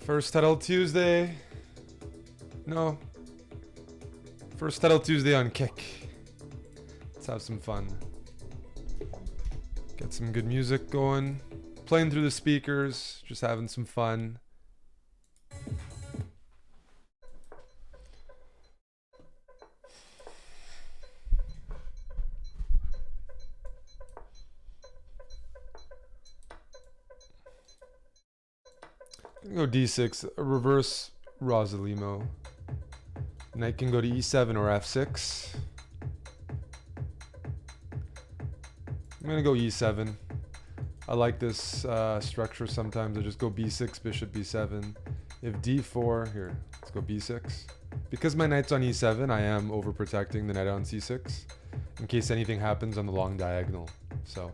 First title Tuesday. No. First title Tuesday on Kick. Let's have some fun. Get some good music going. Playing through the speakers. Just having some fun. I'm gonna go d6, a reverse Rosalimo. Knight can go to e7 or f6. I'm gonna go e7. I like this structure sometimes. I just go b6, bishop b7. If d4, here, let's go b6. Because my knight's on e7, I am overprotecting the knight on c6 in case anything happens on the long diagonal. So,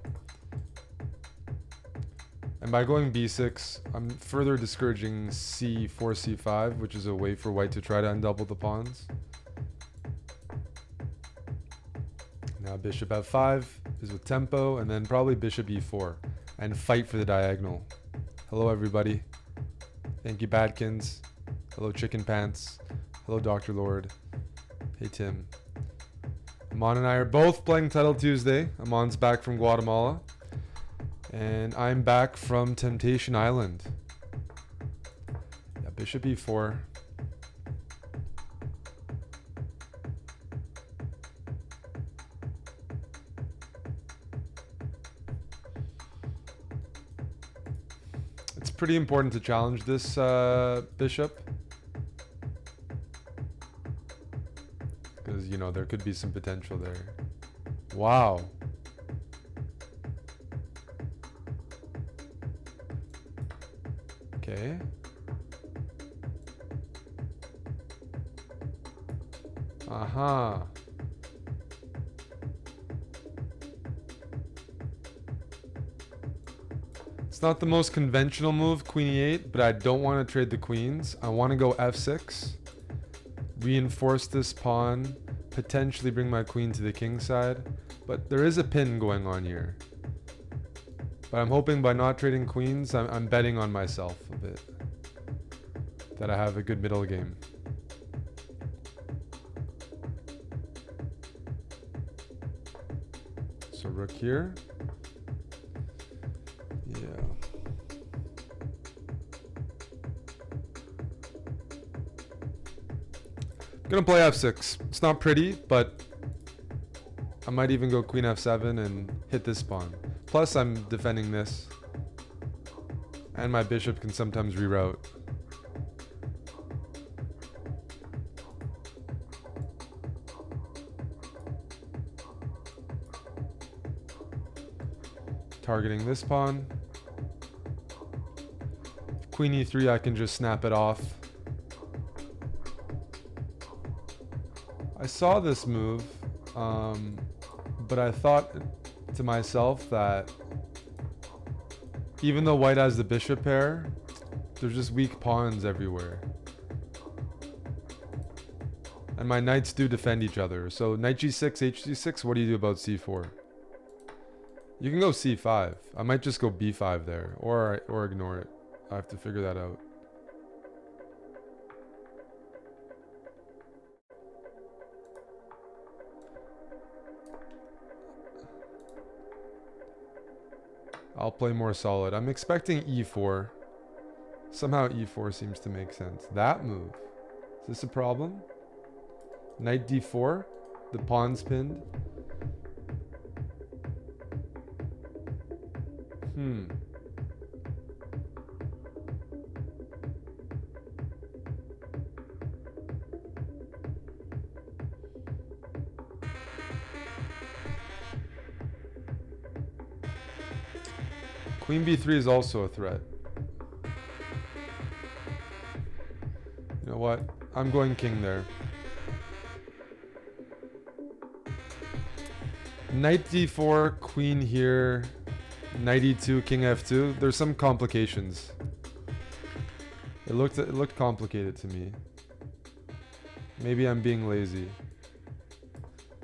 and by going b6, I'm further discouraging c4, c5, which is a way for white to try to undouble the pawns. Now bishop f5 is with tempo, and then probably bishop e4 and fight for the diagonal. Hello everybody. Thank you Badkins. Hello Chicken Pants. Hello Dr. Lord. Hey Tim. Amon and I are both playing Title Tuesday. Amon's back from Guatemala. And I'm back from Temptation Island. Yeah, bishop e4. It's pretty important to challenge this bishop. Because, you know, there could be some potential there. Wow. Okay. Aha. It's not the most conventional move, queen e8, but I don't want to trade the queens. I want to go f6. Reinforce this pawn. Potentially bring my queen to the king side. But there is a pin going on here. But I'm hoping by not trading queens, I'm betting on myself a bit. That I have a good middle game. So rook here. Yeah. Gonna play f6. It's not pretty, but I might even go queen f7 and hit this pawn. Plus, I'm defending this. And my bishop can sometimes reroute. Targeting this pawn. Queen e3, I can just snap it off. I saw this move, but I thought to myself that even though white has the bishop pair, there's just weak pawns everywhere. And my knights do defend each other. So knight g6, hg6, what do you do about c4? You can go c5. I might just go b5 there, or ignore it. I have to figure that out. I'll play more solid. I'm expecting e4. Somehow e4 seems to make sense. That move. Is this a problem? Knight d4. The pawn's pinned. Queen b3 is also a threat. You know what? I'm going king there. Knight d4, queen here, knight e2, king f2. There's some complications. It looked complicated to me. Maybe I'm being lazy.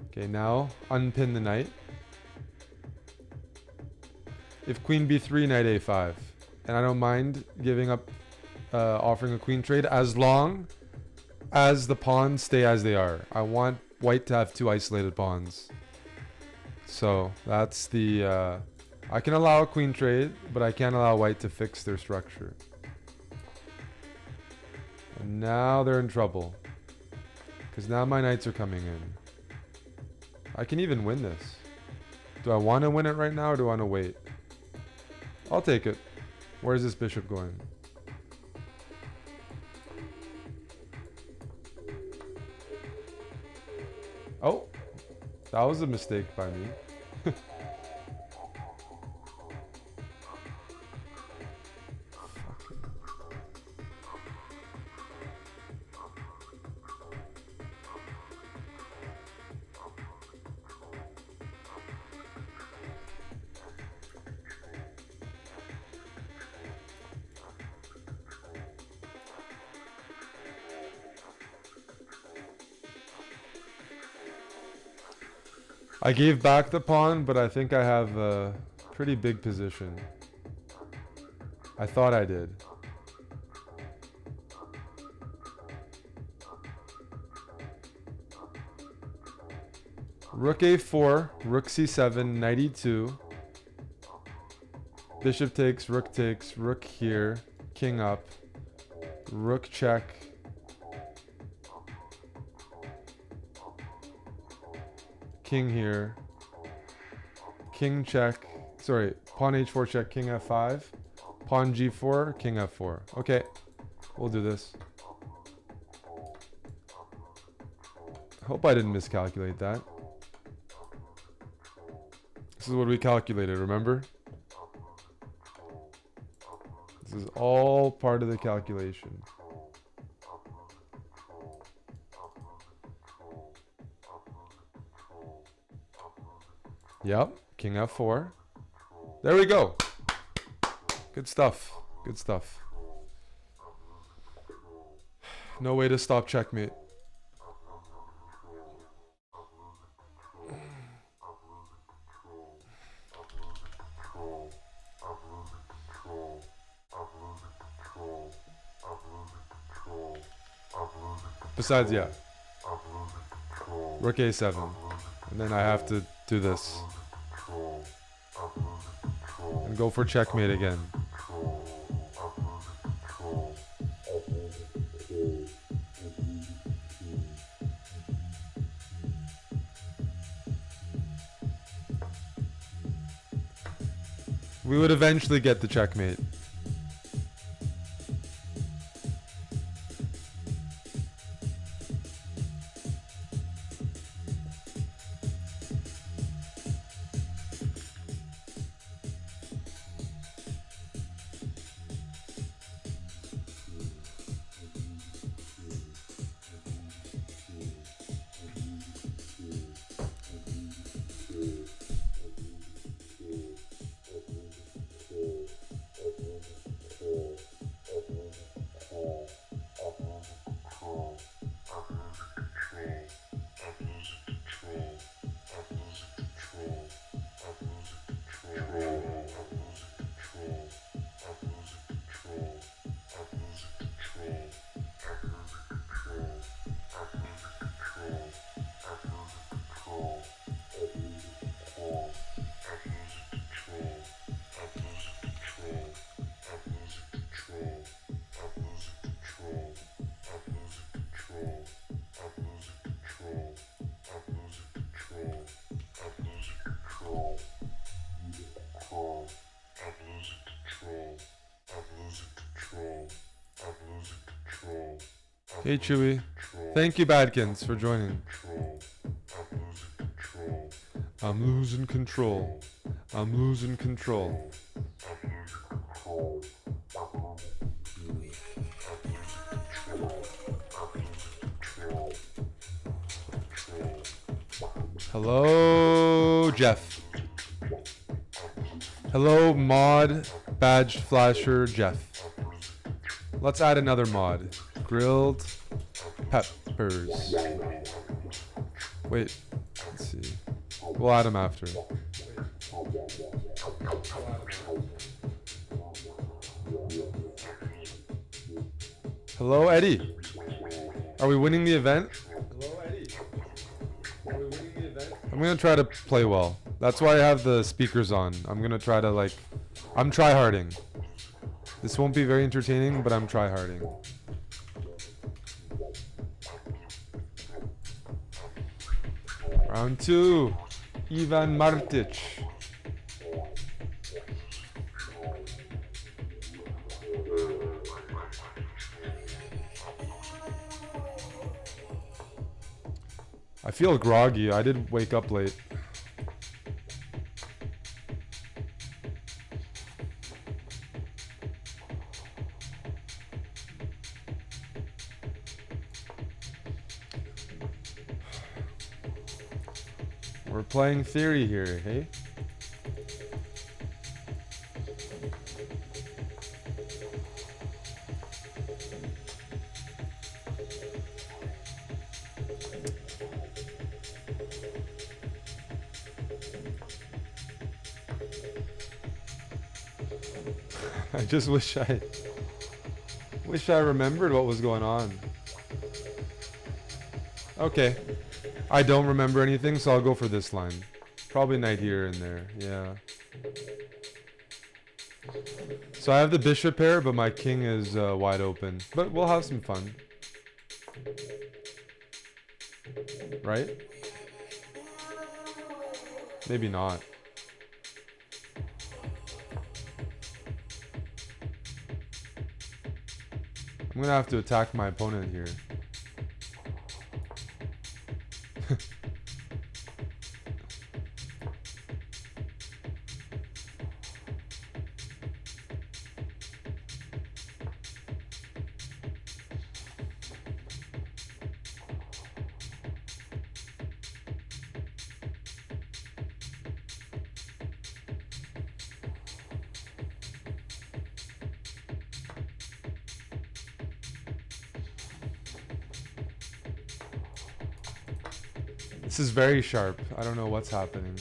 Okay, now unpin the knight. If queen b3, knight a5. And I don't mind giving up offering a queen trade as long as the pawns stay as they are. I want white to have 2 isolated pawns. So that's the... I can allow a queen trade, but I can't allow white to fix their structure. And now they're in trouble. Because now my knights are coming in. I can even win this. Do I want to win it right now or do I want to wait? I'll take it. Where's this bishop going? Oh, that was a mistake by me. I gave back the pawn, but I think I have a pretty big position. I thought I did. Rook a4, rook c7, knight e2. Bishop takes, rook here, king up, rook check. King here, king check, sorry, pawn h4 check, king f5, pawn g4, king f4. Okay, we'll do this. Hope I didn't miscalculate that. This is what we calculated, remember? This is all part of the calculation. Yep, king f4. There we go. Good stuff. Good stuff. No way to stop checkmate. Besides, yeah. Rook a7. And then I have to do this. And go for checkmate again. We would eventually get the checkmate. Hey Chewy. Thank you Badkins for joining. I'm losing control. I'm losing control. Hello Jeff. Hello mod badge flasher Jeff. Let's add another mod. Grilled peppers. Wait, let's see. We'll add them after. Hello, Eddie. Are we winning the event? Hello, Eddie. Are we winning the event? I'm gonna try to play well. That's why I have the speakers on. I'm gonna try to like... I'm try-harding. This won't be very entertaining, but I'm try-harding. Round 2. Ivan Martic. I feel groggy. I did wake up late. We're playing theory here, hey? I just wish I remembered what was going on. Okay. I don't remember anything, so I'll go for this line. Probably knight here and there, yeah. So I have the bishop pair, but my king is wide open. But we'll have some fun. Right? Maybe not. I'm gonna have to attack my opponent here. This is very sharp. I don't know what's happening.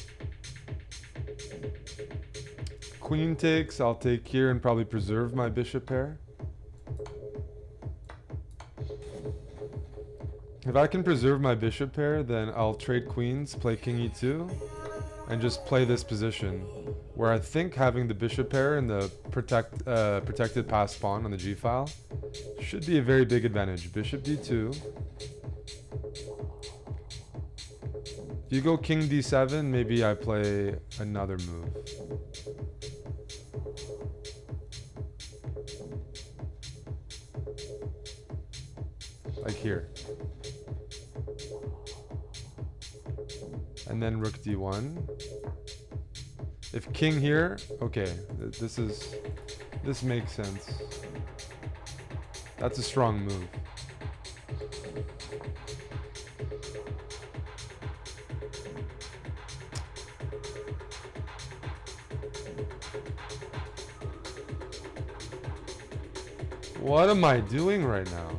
Queen takes. I'll take here and probably preserve my bishop pair. If I can preserve my bishop pair, then I'll trade queens, play king e2, and just play this position, where I think having the bishop pair and the protected passed pawn on the g-file should be a very big advantage. Bishop d2. If you go king d7, maybe I play another move. Like here. And then rook d1. If king here, okay, this makes sense. That's a strong move. What am I doing right now?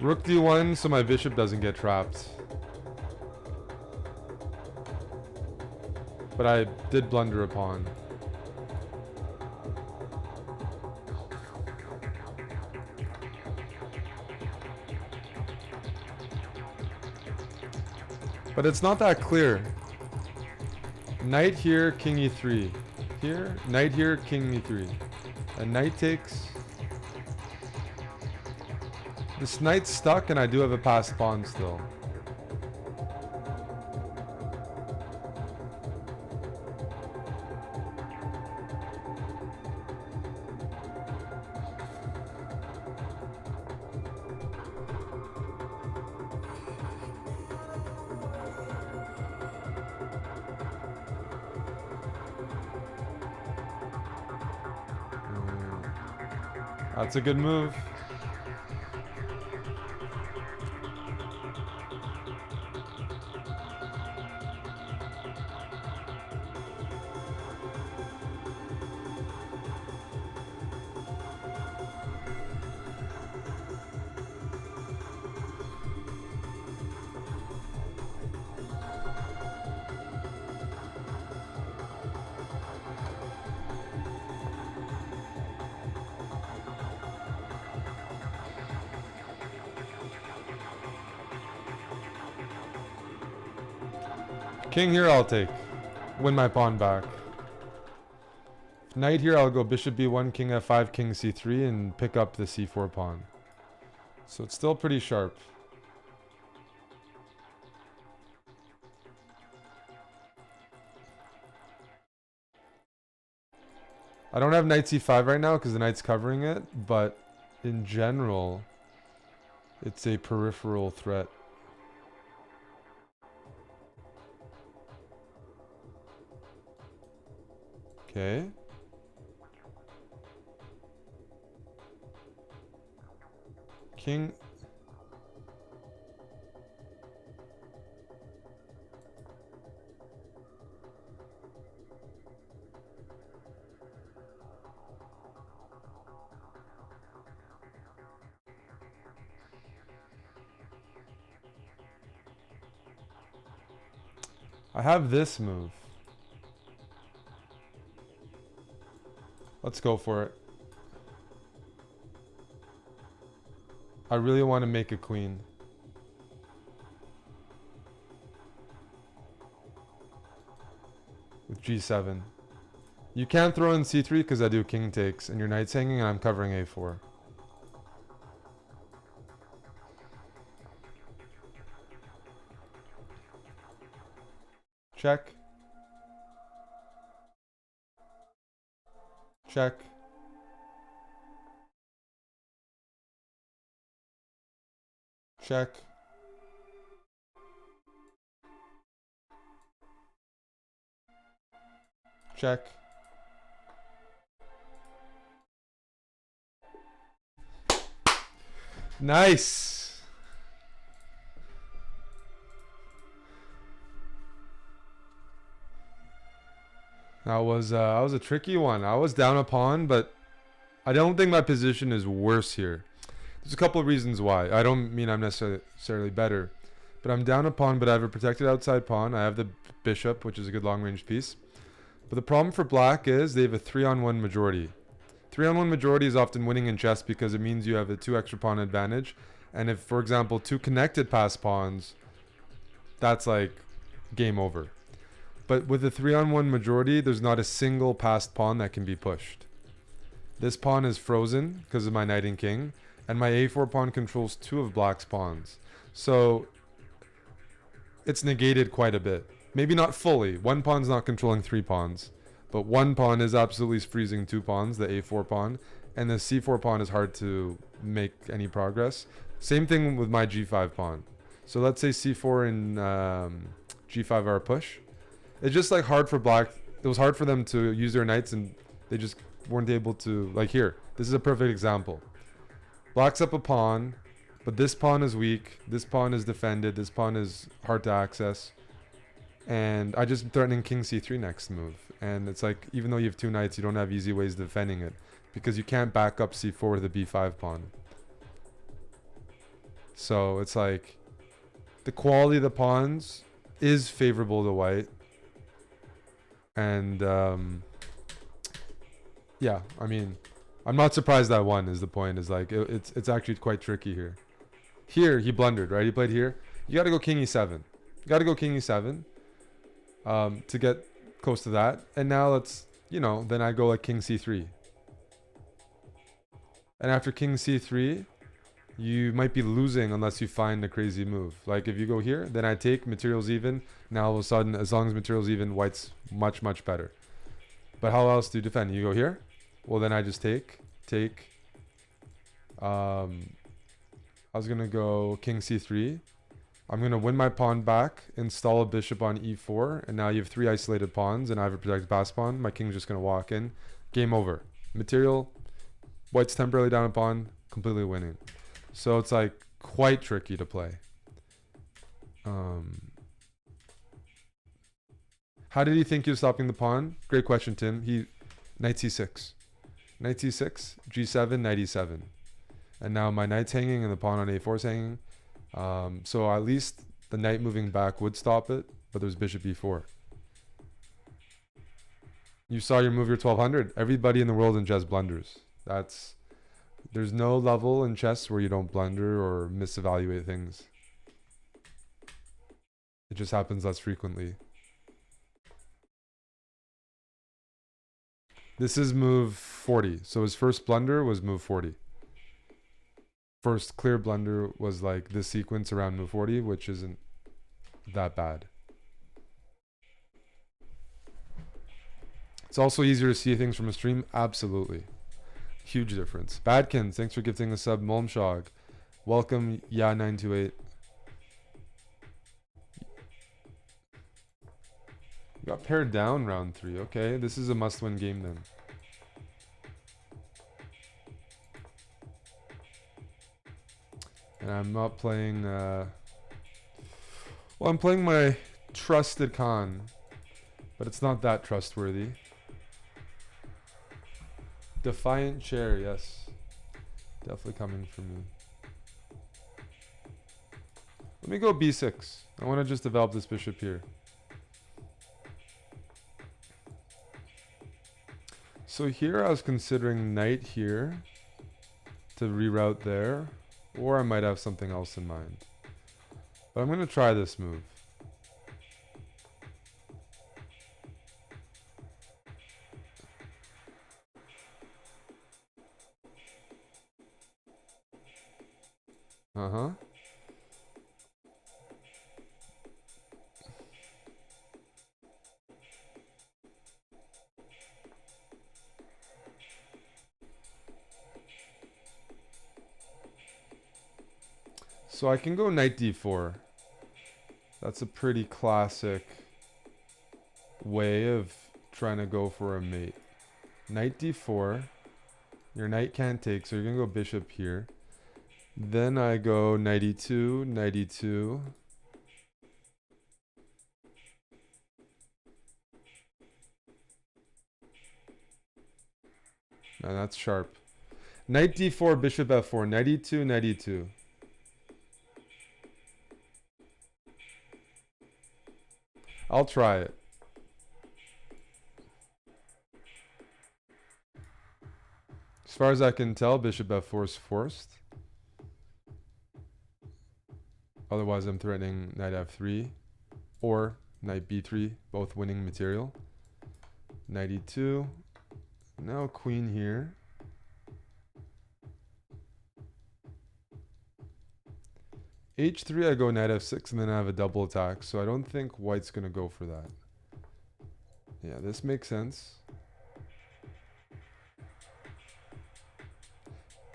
Rook d1 so my bishop doesn't get trapped. But I did blunder a pawn. But it's not that clear. Knight here, king e3. Here, knight here, king e3. And knight takes. This knight's stuck and I do have a passed pawn still. That's a good move. King here I'll take. Win my pawn back. Knight here I'll go bishop b1, king f5, king c3, and pick up the c4 pawn. So it's still pretty sharp. I don't have knight c5 right now because the knight's covering it, but in general, it's a peripheral threat. Okay. King. I have this move. Let's go for it. I really want to make a queen. With g7. You can't throw in c3 because I do king takes and your knight's hanging and I'm covering a4. Check. Check. Check. Check. Nice. That was a tricky one. I was down a pawn, but I don't think my position is worse here. There's a couple of reasons why. I don't mean I'm necessarily better, but I'm down a pawn, but I have a protected outside pawn. I have the bishop, which is a good long-range piece. But the problem for black is they have a 3-on-1 majority. 3-on-1 majority is often winning in chess because it means you have a 2 extra pawn advantage. And if, for example, 2 connected pass pawns, that's like game over. But with a 3-on-1 majority, there's not a single passed pawn that can be pushed. This pawn is frozen because of my knight and king, and my a4 pawn controls 2 of black's pawns. So it's negated quite a bit. Maybe not fully. One pawn's not controlling 3 pawns, but one pawn is absolutely freezing 2 pawns, the a4 pawn, and the c4 pawn is hard to make any progress. Same thing with my g5 pawn. So let's say c4 and g5 are a push. It's just like hard for black. It was hard for them to use their knights and they just weren't able to, like here. This is a perfect example. Black's up a pawn, but this pawn is weak. This pawn is defended. This pawn is hard to access. And I just threatening king c3 next move. And it's like, even though you have 2 knights, you don't have easy ways of defending it. Because you can't back up c4 with the b5 pawn. So it's like, the quality of the pawns is favorable to white. And yeah, I mean, I'm not surprised that won is the point. Is like, it's actually quite tricky here. Here, he blundered, right? He played here. You got to go king e7. You got to go king e7 to get close to that. And now let's, you know, then I go like king c3. And after king c3, you might be losing unless you find a crazy move. Like if you go here, then I take, materials even. Now all of a sudden, as long as materials even, white's much, much better. But how else do you defend? You go here? Well, then I just take. I was going to go king c3. I'm going to win my pawn back, install a bishop on e4, and now you have 3 isolated pawns, and I have a protected pass pawn. My king's just going to walk in. Game over. Material, white's temporarily down a pawn, completely winning. So it's like quite tricky to play. How did he think he was stopping the pawn? Great question, Tim. He knight c6. Knight c6, g7, knight e7. And now my knight's hanging and the pawn on a4 is hanging. So at least the knight moving back would stop it, but there's bishop e4. You saw your move your 1200. Everybody in the world in chess blunders. There's no level in chess where you don't blunder or misevaluate things. It just happens less frequently. This is move 40. So his first blunder was move 40. First clear blunder was like this sequence around move 40, which isn't that bad. It's also easier to see things from a stream. Absolutely. Huge difference. Badkins, thanks for gifting the sub. Molmshog. Welcome, Ya928. Got paired down round 3. Okay, this is a must-win game then. And I'm not playing... well, I'm playing my trusted Khan. But it's not that trustworthy. Defiant Chair, yes. Definitely coming for me. Let me go b6. I want to just develop this bishop here. So here I was considering knight here to reroute there, or I might have something else in mind. But I'm going to try this move. Uh-huh. So I can go knight d4. That's a pretty classic way of trying to go for a mate. Knight d4. Your knight can't take, so you're going to go bishop here. Then I go knight e2, knight e2. Now that's sharp. Knight d4, bishop f4, knight e2, knight e2. I'll try it. As far as I can tell, bishop f4 is forced. Otherwise, I'm threatening knight f3 or knight b3, both winning material. Knight e2. Now queen here. h3, I go knight f6, and then I have a double attack. So I don't think white's going to go for that. Yeah, this makes sense.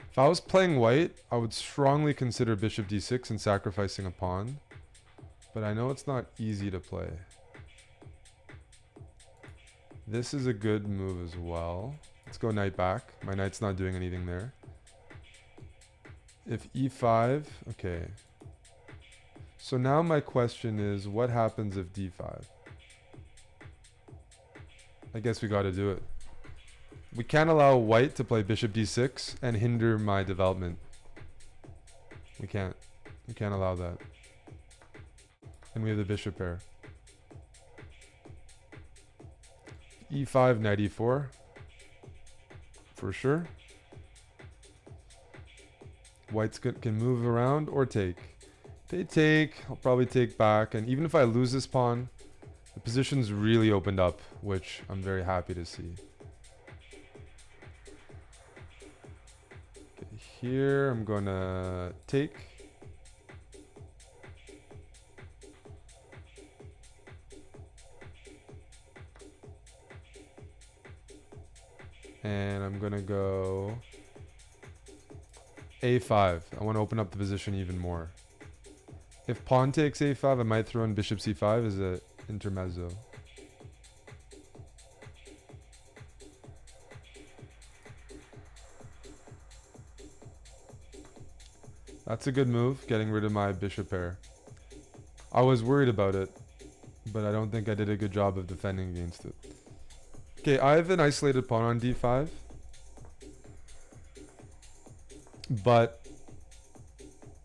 If I was playing white, I would strongly consider bishop d6 and sacrificing a pawn. But I know it's not easy to play. This is a good move as well. Let's go knight back. My knight's not doing anything there. If e5, okay. So now my question is, what happens if d5? I guess we got to do it. We can't allow white to play bishop d6 and hinder my development. We can't. We can't allow that. And we have the bishop pair. e5, knight e4. For sure. White's can move around or take. They take. I'll probably take back. And even if I lose this pawn, the position's really opened up, which I'm very happy to see. Okay, here I'm gonna take. And I'm gonna go a5. I want to open up the position even more. If pawn takes a5, I might throw in bishop c5 as an intermezzo. That's a good move, getting rid of my bishop pair. I was worried about it, but I don't think I did a good job of defending against it. Okay, I have an isolated pawn on d5. But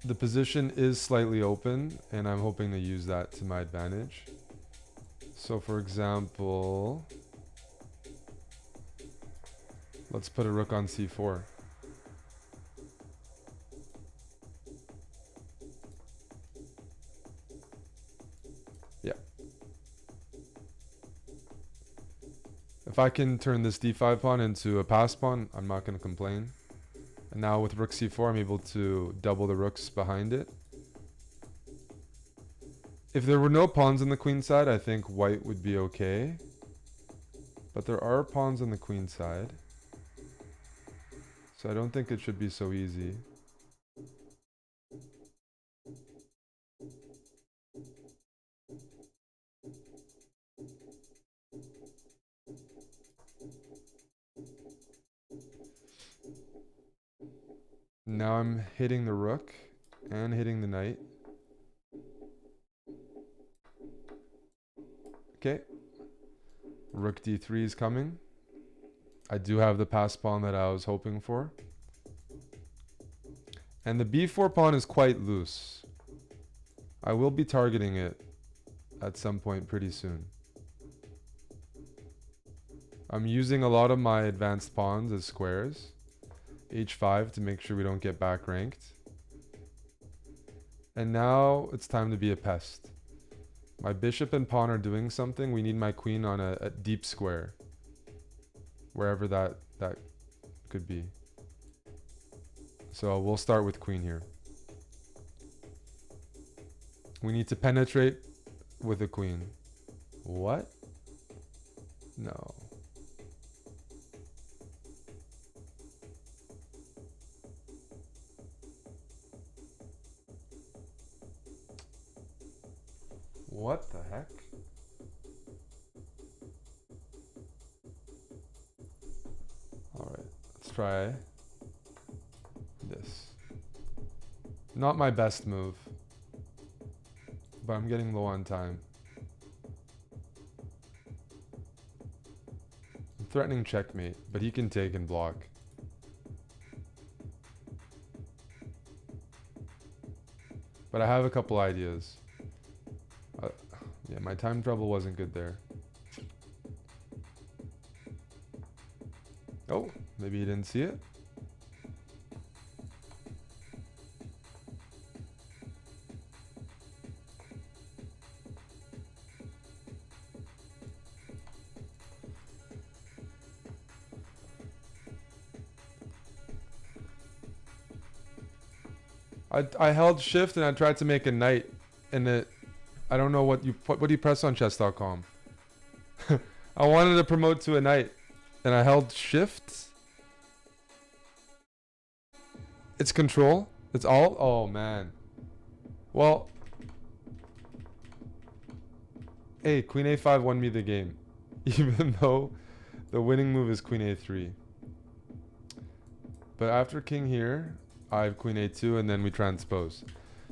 the position is slightly open, and I'm hoping to use that to my advantage. So for example, let's put a rook on c4. Yeah. If if I can turn this d5 pawn into a pass pawn, I'm not going to complain. And now with rook c4, I'm able to double the rooks behind it. If there were no pawns on the queen side, I think white would be okay. But there are pawns on the queen side. So I don't think it should be so easy. Now I'm hitting the rook and hitting the knight. Okay. Rook d3 is coming. I do have the pass pawn that I was hoping for. And the b4 pawn is quite loose. I will be targeting it at some point pretty soon. I'm using a lot of my advanced pawns as squares. h5 to make sure we don't get back ranked. And now it's time to be a pest. My bishop and pawn are doing something. We need my queen on a deep square. Wherever that could be. So we'll start with queen here. We need to penetrate with a queen. What? No. What the heck? Alright, let's try this. Not my best move, but I'm getting low on time. I'm threatening checkmate, but he can take and block. But I have a couple ideas. Yeah, my time trouble wasn't good there. Oh, maybe he didn't see it. I held shift and I tried to make a knight, and I don't know what do you press on chess.com. I wanted to promote to a knight, and I held shift. It's control. It's alt. Oh man. Well, hey, queen a5 won me the game, even though the winning move is queen a3. But after king here, I have queen a2, and then we transpose.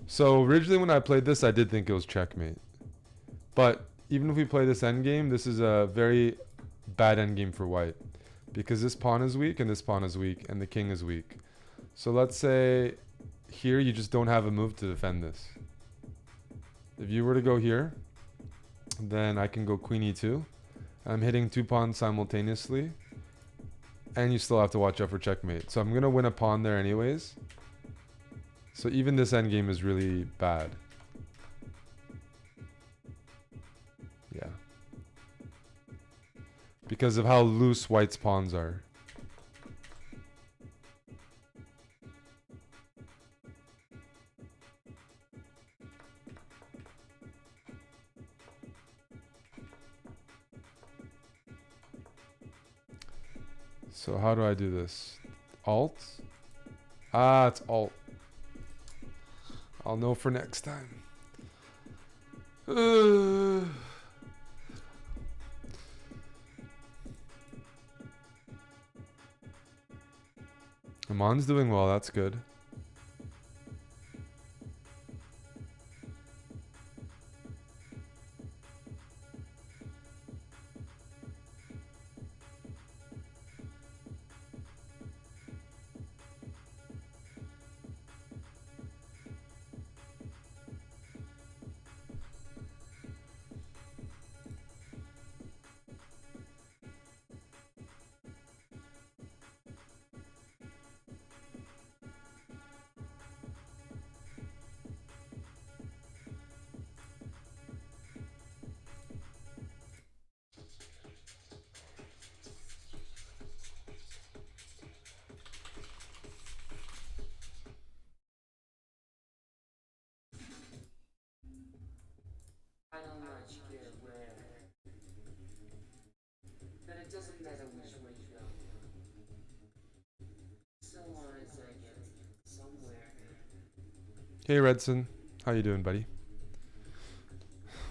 So originally when I played this, I did think it was checkmate. But even if we play this endgame, this is a very bad endgame for white. Because this pawn is weak, and this pawn is weak, and the king is weak. So let's say here you just don't have a move to defend this. If you were to go here, then I can go queen e2. I'm hitting two pawns simultaneously. And you still have to watch out for checkmate. So I'm going to win a pawn there anyways. So even this endgame is really bad. Yeah. Because of how loose white's pawns are. So how do I do this? Alt? Ah, it's alt. I'll know for next time. Amon's doing well, that's good. Hey Redson, how you doing, buddy?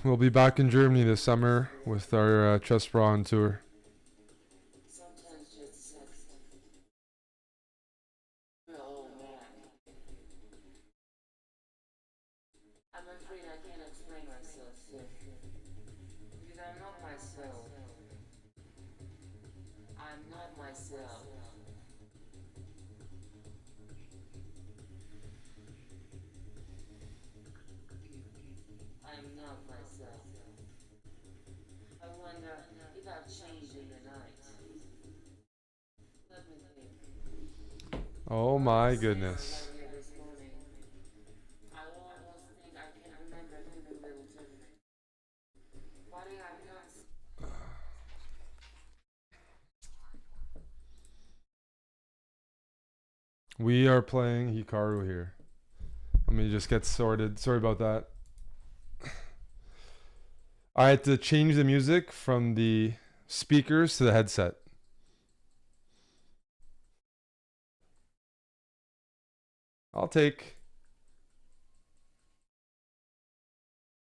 We'll be back in Germany this summer with our chessbrah on tour. Oh my goodness. We are playing Hikaru here. Let me just get sorted. Sorry about that. I had to change the music from the speakers to the headset. I'll take.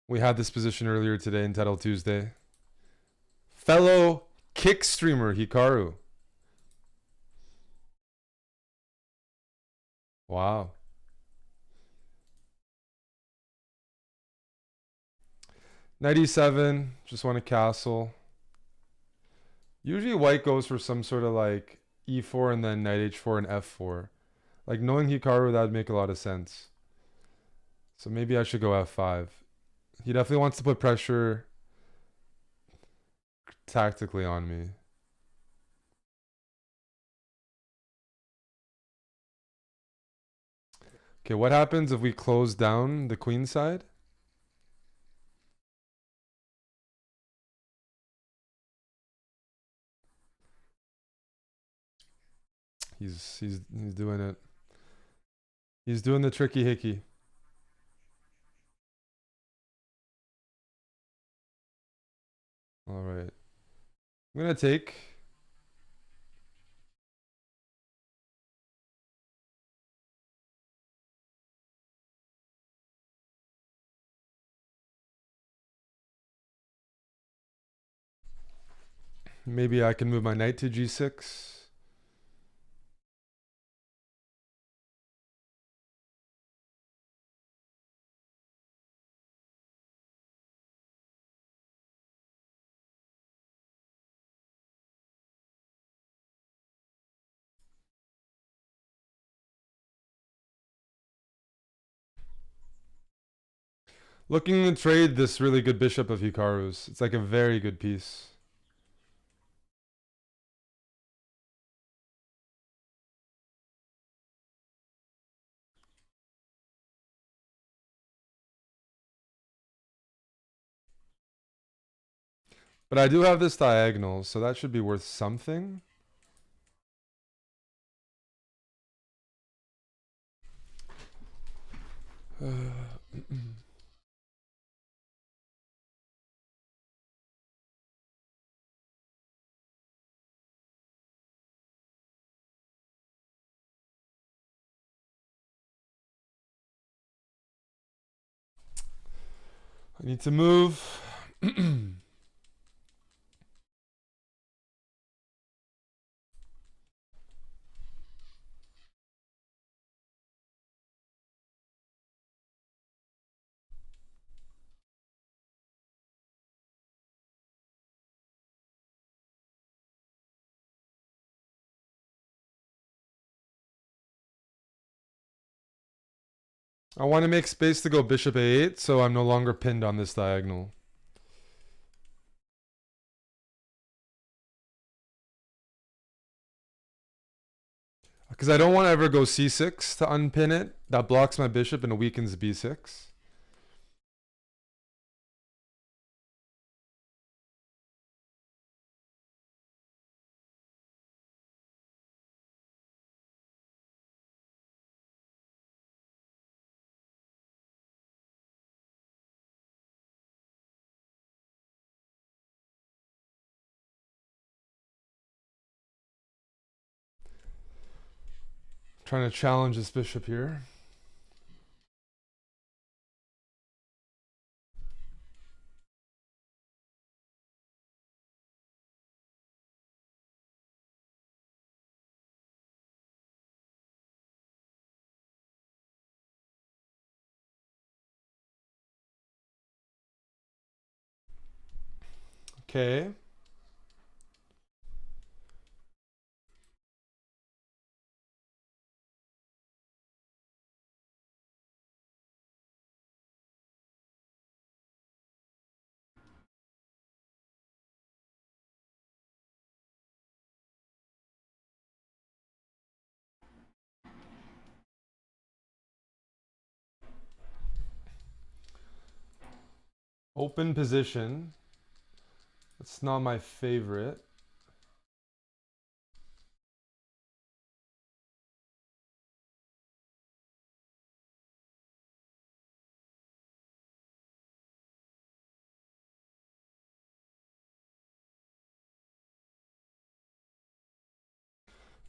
We had this position earlier today in Title Tuesday. Fellow kick streamer Hikaru. Wow. Knight e7. Just want a castle. Usually white goes for some sort of like e4 and then knight h4 and f4. Like knowing Hikaru, that would make a lot of sense. So maybe I should go f5. He definitely wants to put pressure tactically on me. Okay, what happens if we close down the queen side? He's doing it. He's doing the tricky hickey. All right. I'm going to take. Maybe I can move my knight to g6. Looking to trade this really good bishop of Hikaru's. It's like a very good piece. But I do have this diagonal, so that should be worth something. I need to move. I want to make space to go bishop a8, so I'm no longer pinned on this diagonal. Because I don't want to ever go c6 to unpin it. That blocks my bishop and weakens b6. Trying to challenge this bishop here. Okay. Open position. That's not my favorite.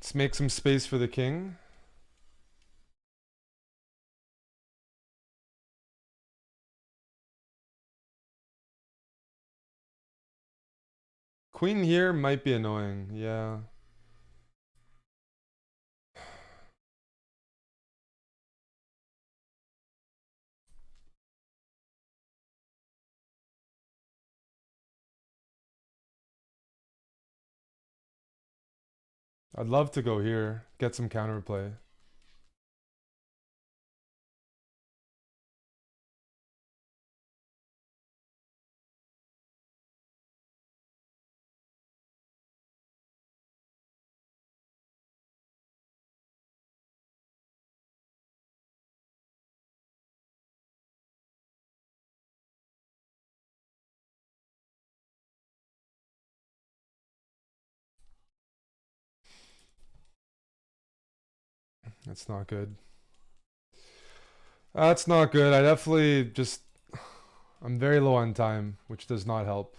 Let's make some space for the king. Queen here might be annoying, yeah. I'd love to go here, get some counterplay. That's not good. That's not good. I definitely just... I'm very low on time, which does not help.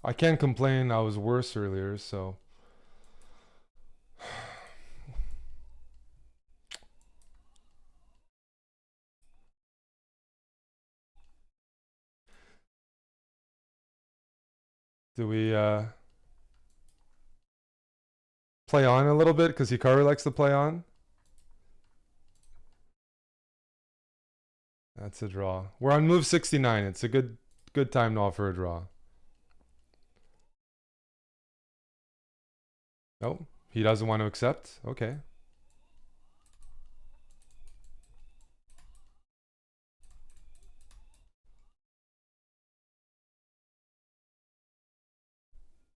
I can't complain. I was worse earlier, so... Do we play on a little bit? Because Hikaru likes to play on. That's a draw. We're on move 69. It's a good time to offer a draw. Oh, he doesn't want to accept? Okay.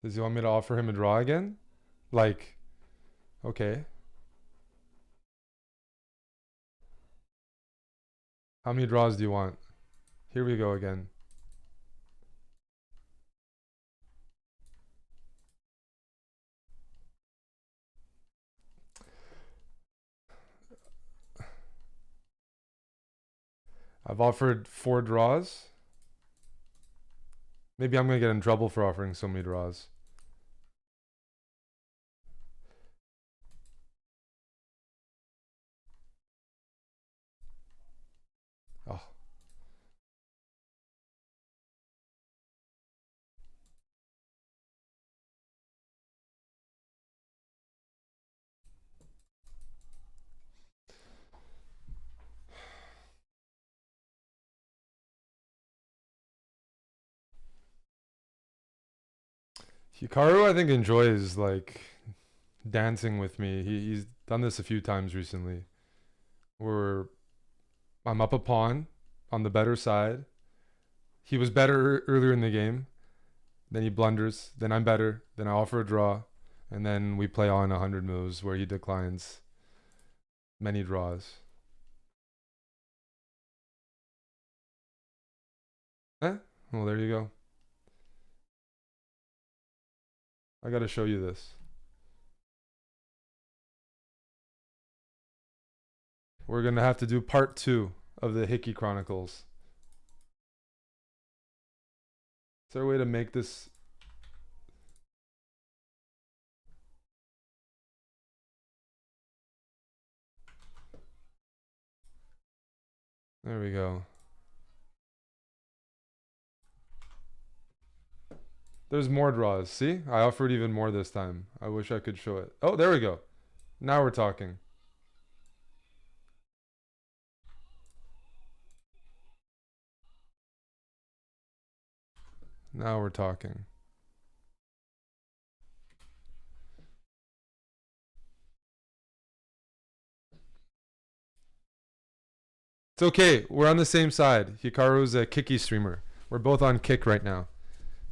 Does he want me to offer him a draw again? Like, okay. How many draws do you want? Here we go again. I've offered 4 draws. Maybe I'm going to get in trouble for offering so many draws. Oh. Hikaru, I think, enjoys, like, dancing with me. He's done this a few times recently. I'm up a pawn on the better side. He was better earlier in the game. Then he blunders. Then I'm better. Then I offer a draw. And then we play on 100 moves where he declines many draws. Well, there you go. I gotta show you this. We're gonna have to do part 2 of the Hickey Chronicles. Is there a way to make this? There we go. There's more draws. See? I offered even more this time. I wish I could show it. Oh, there we go. Now we're talking. Now we're talking. It's okay. We're on the same side. Hikaru's a Kiki streamer. We're both on Kick right now.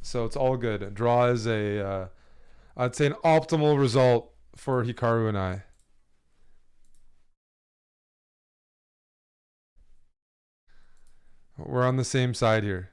So it's all good. A draw is I'd say an optimal result for Hikaru and I. We're on the same side here.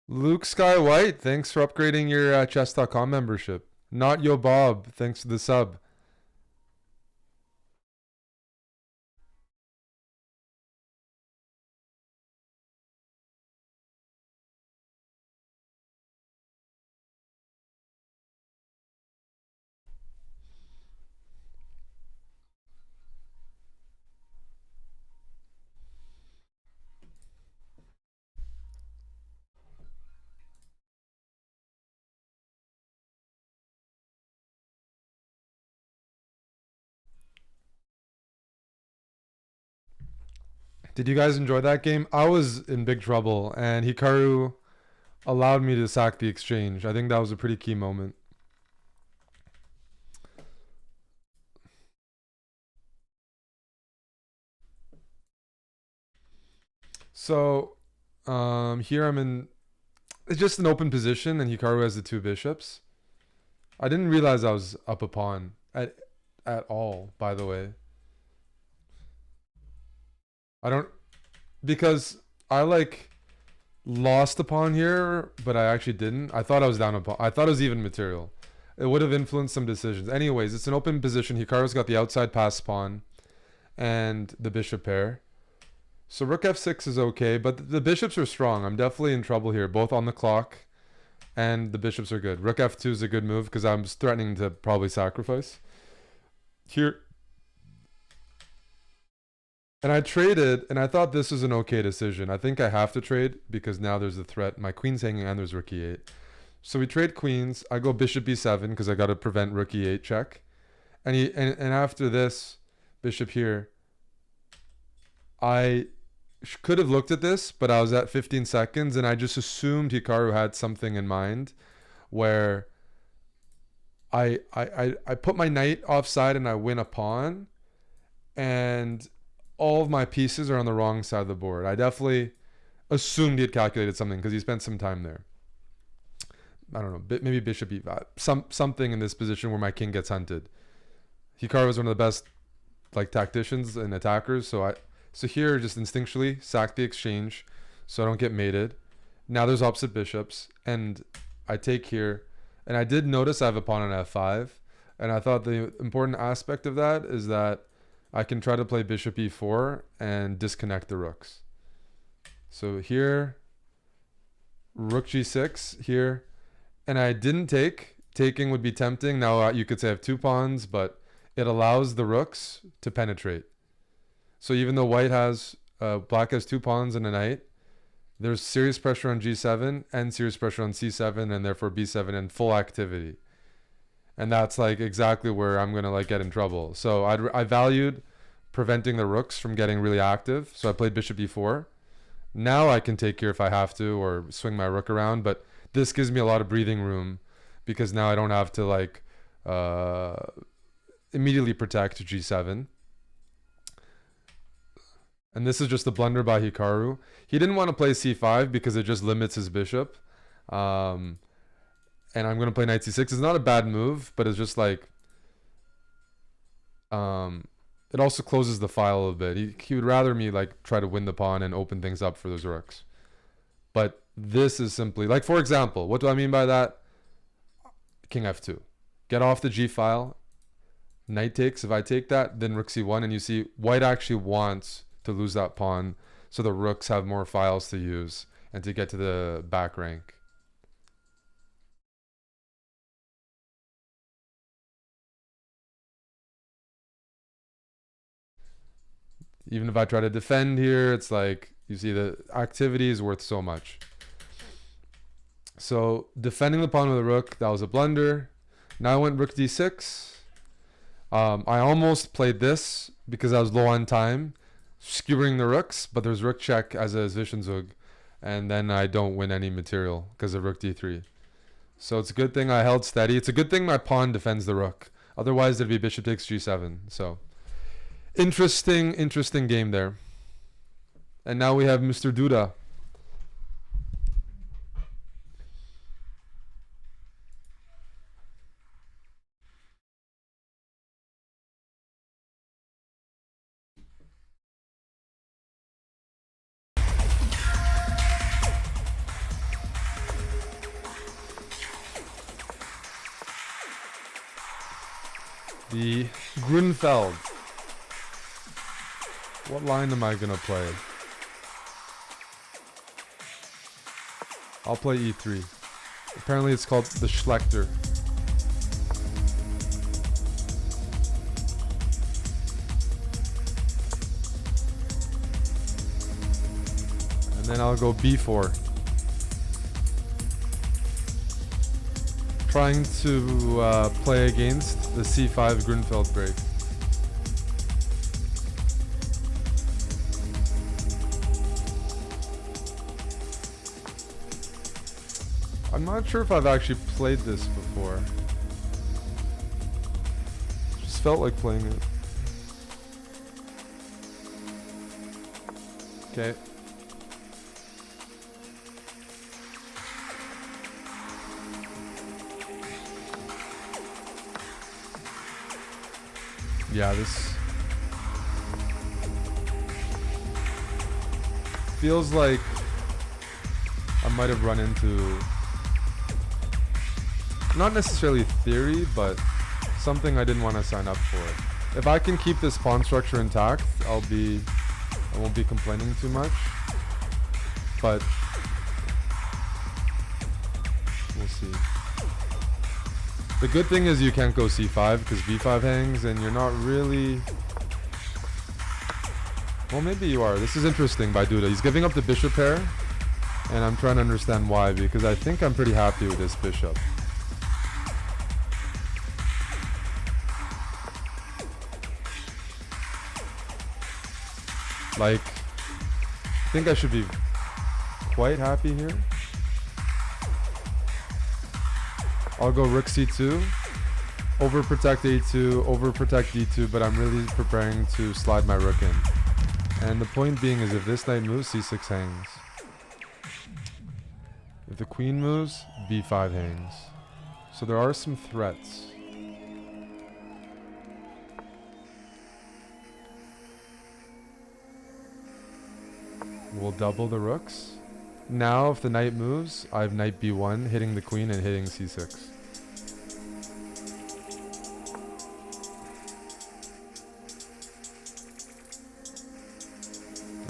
Luke Sky White, thanks for upgrading your chess.com membership. Not Yo Bob, thanks for the sub. Did you guys enjoy that game? I was in big trouble, and Hikaru allowed me to sack the exchange. I think that was a pretty key moment. So, here I'm in. It's just an open position, and Hikaru has the 2 bishops. I didn't realize I was up a pawn at all. By the way, I don't because I lost a pawn here, but I actually didn't. I thought I was down a pawn. I thought it was even material. It would have influenced some decisions. Anyways, it's an open position. Hikaru's got the outside pass pawn and the bishop pair. So rook f6 is okay, but the bishops are strong. I'm definitely in trouble here, both on the clock and the bishops are good. Rook f2 is a good move because I'm threatening to probably sacrifice. Here. And I traded, and I thought this was an okay decision. I think I have to trade because now there's a threat. My queen's hanging and there's rook e8. So we trade queens. I go bishop b7 because I got to prevent rook e8 check. And after this, bishop here, I could have looked at this, but I was at 15 seconds, and I just assumed Hikaru had something in mind where I put my knight offside and I win a pawn, and all of my pieces are on the wrong side of the board. I definitely assumed he had calculated something because he spent some time there. I don't know, maybe bishop e5, something in this position where my king gets hunted. Hikaru was one of the best tacticians and attackers, so here just instinctually sack the exchange so I don't get mated. Now there's opposite bishops, and I take here, and I did notice I have a pawn on f5, And I thought the important aspect of that is that I can try to play bishop e4 and disconnect the rooks. So here, rook g6 here, and I didn't take. Taking would be tempting. Now you could say I have 2 pawns, but it allows the rooks to penetrate. So even though black has 2 pawns and a knight, there's serious pressure on g7 and serious pressure on c7 and therefore b7 and full activity. And that's like exactly where I'm gonna like get in trouble. So I valued preventing the rooks from getting really active. So I played bishop e4. Now I can take here if I have to or swing my rook around, but this gives me a lot of breathing room because now I don't have to like immediately protect g7. And this is just a blunder by Hikaru. He didn't want to play c5 because it just limits his bishop. And I'm going to play knight c6. It's not a bad move, but it's just like... it also closes the file a bit. He would rather me like try to win the pawn and open things up for those rooks. But this is simply... Like, for example, what do I mean by that? King f2. Get off the g file. Knight takes. If I take that, then rook c1. And you see, white actually wants to lose that pawn so the rooks have more files to use and to get to the back rank. Even if I try to defend here, it's like, you see the activity is worth so much. So defending the pawn with a rook, that was a blunder. Now I went rook d6. I almost played this because I was low on time, skewering the rooks, but there's rook check as a Zwischenzug, and then I don't win any material because of rook d3. So it's a good thing I held steady. It's a good thing my pawn defends the rook. Otherwise, there'd be bishop takes g7. So interesting game there. And now we have Mr. Duda. The Grunfeld. What line am I gonna play? I'll play e3. Apparently it's called the Schlechter. And then I'll go b4. Trying to play against the c5 Grunfeld break. I'm not sure if I've actually played this before. Just felt like playing it. Okay. Yeah, this feels like I might have run into not necessarily theory, but something I didn't want to sign up for. If I can keep this pawn structure intact, I won't be complaining too much. But we'll see. The good thing is you can't go c5 because b5 hangs and you're not really... Well, maybe you are. This is interesting by Duda. He's giving up the bishop pair and I'm trying to understand why, because I think I'm pretty happy with this bishop. Like, I think I should be quite happy here. I'll go rook c2, overprotect a2, overprotect d2, but I'm really preparing to slide my rook in. And the point being is if this knight moves, c6 hangs. If the queen moves, b5 hangs. So there are some threats. We'll double the rooks. Now, if the knight moves, I have knight b1, hitting the queen and hitting c6.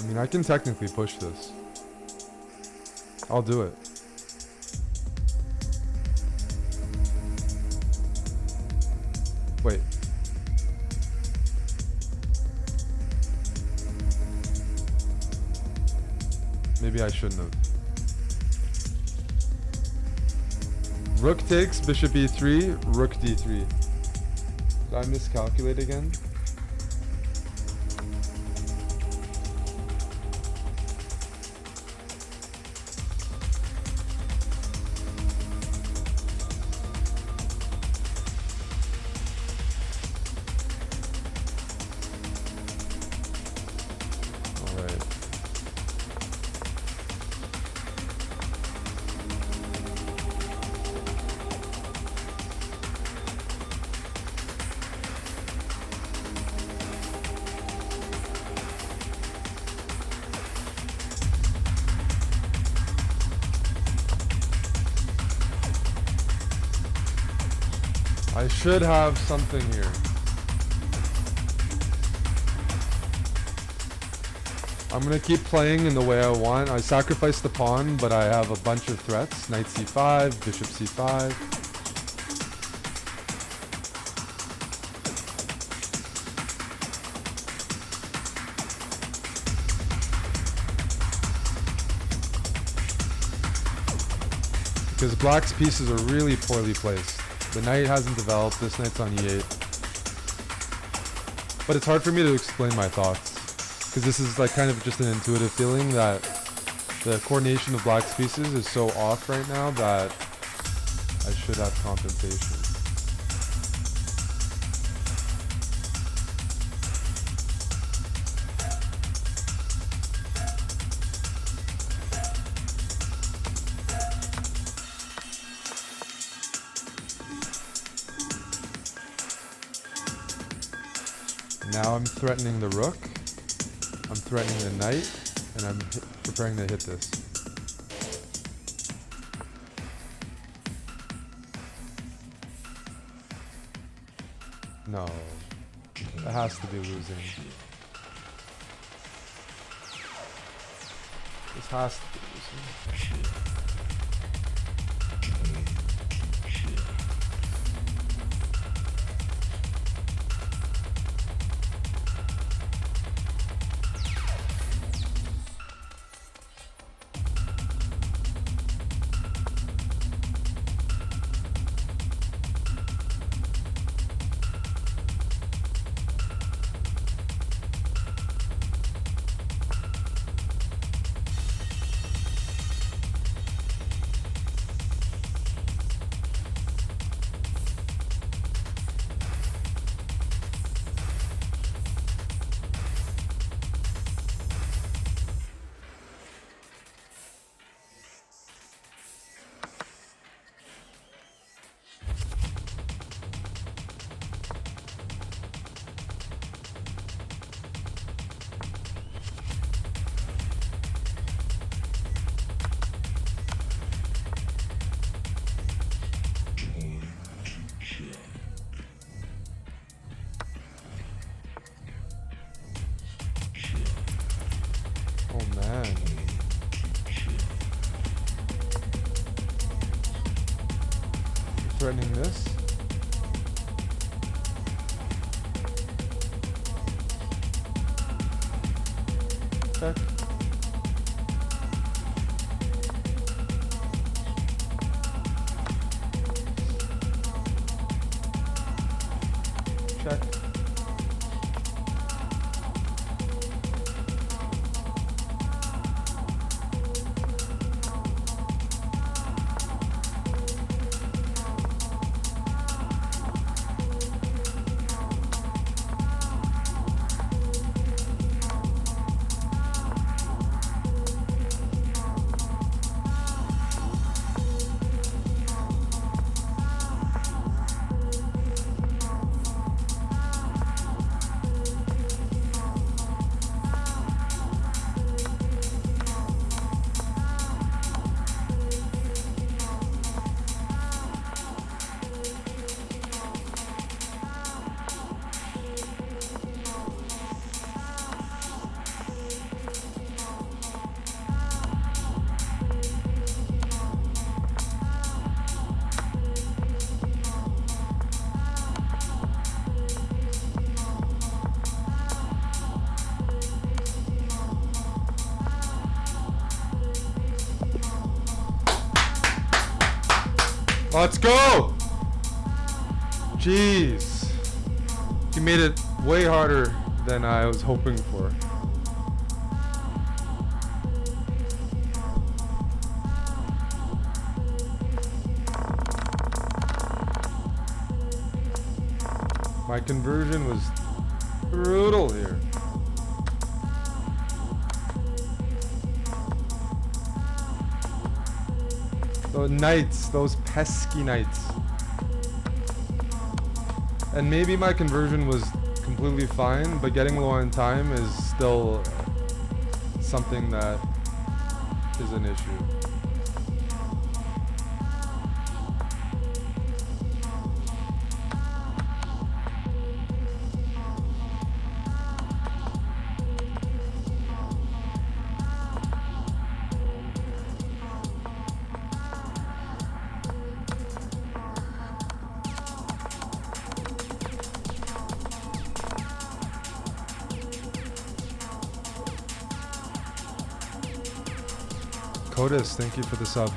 I mean, I can technically push this. I'll do it. Wait. Maybe I shouldn't have. Rook takes, bishop e3, rook d3. Did I miscalculate again? I should have something here. I'm gonna keep playing in the way I want. I sacrificed the pawn, but I have a bunch of threats. Knight c5, bishop c5. Because black's pieces are really poorly placed. The knight hasn't developed, this knight's on e8. But it's hard for me to explain my thoughts. Because this is like kind of just an intuitive feeling that the coordination of black's pieces is so off right now that I should have compensation. Now I'm threatening the rook, I'm threatening the knight, and I'm preparing to hit this. No, it has to be losing. This has to be losing. Threatening this. Check. Check. Let's go! Jeez. He made it way harder than I was hoping for. My conversion was brutal here. Those knights, those pesky knights. And maybe my conversion was completely fine, but getting low on time is still something that is an issue. Codis, thank you for the sub.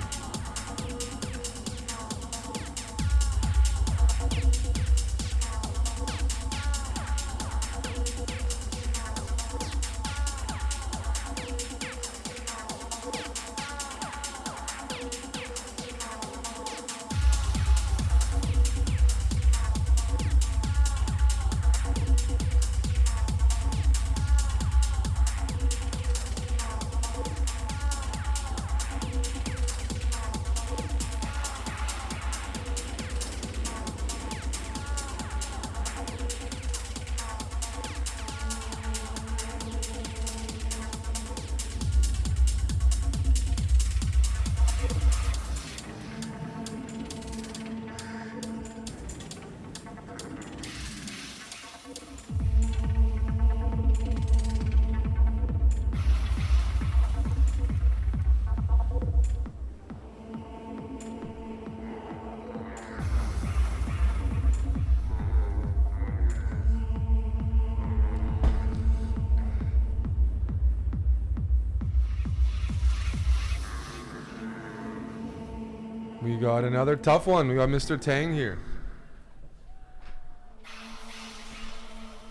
We got another tough one. We got Mr. Tang here.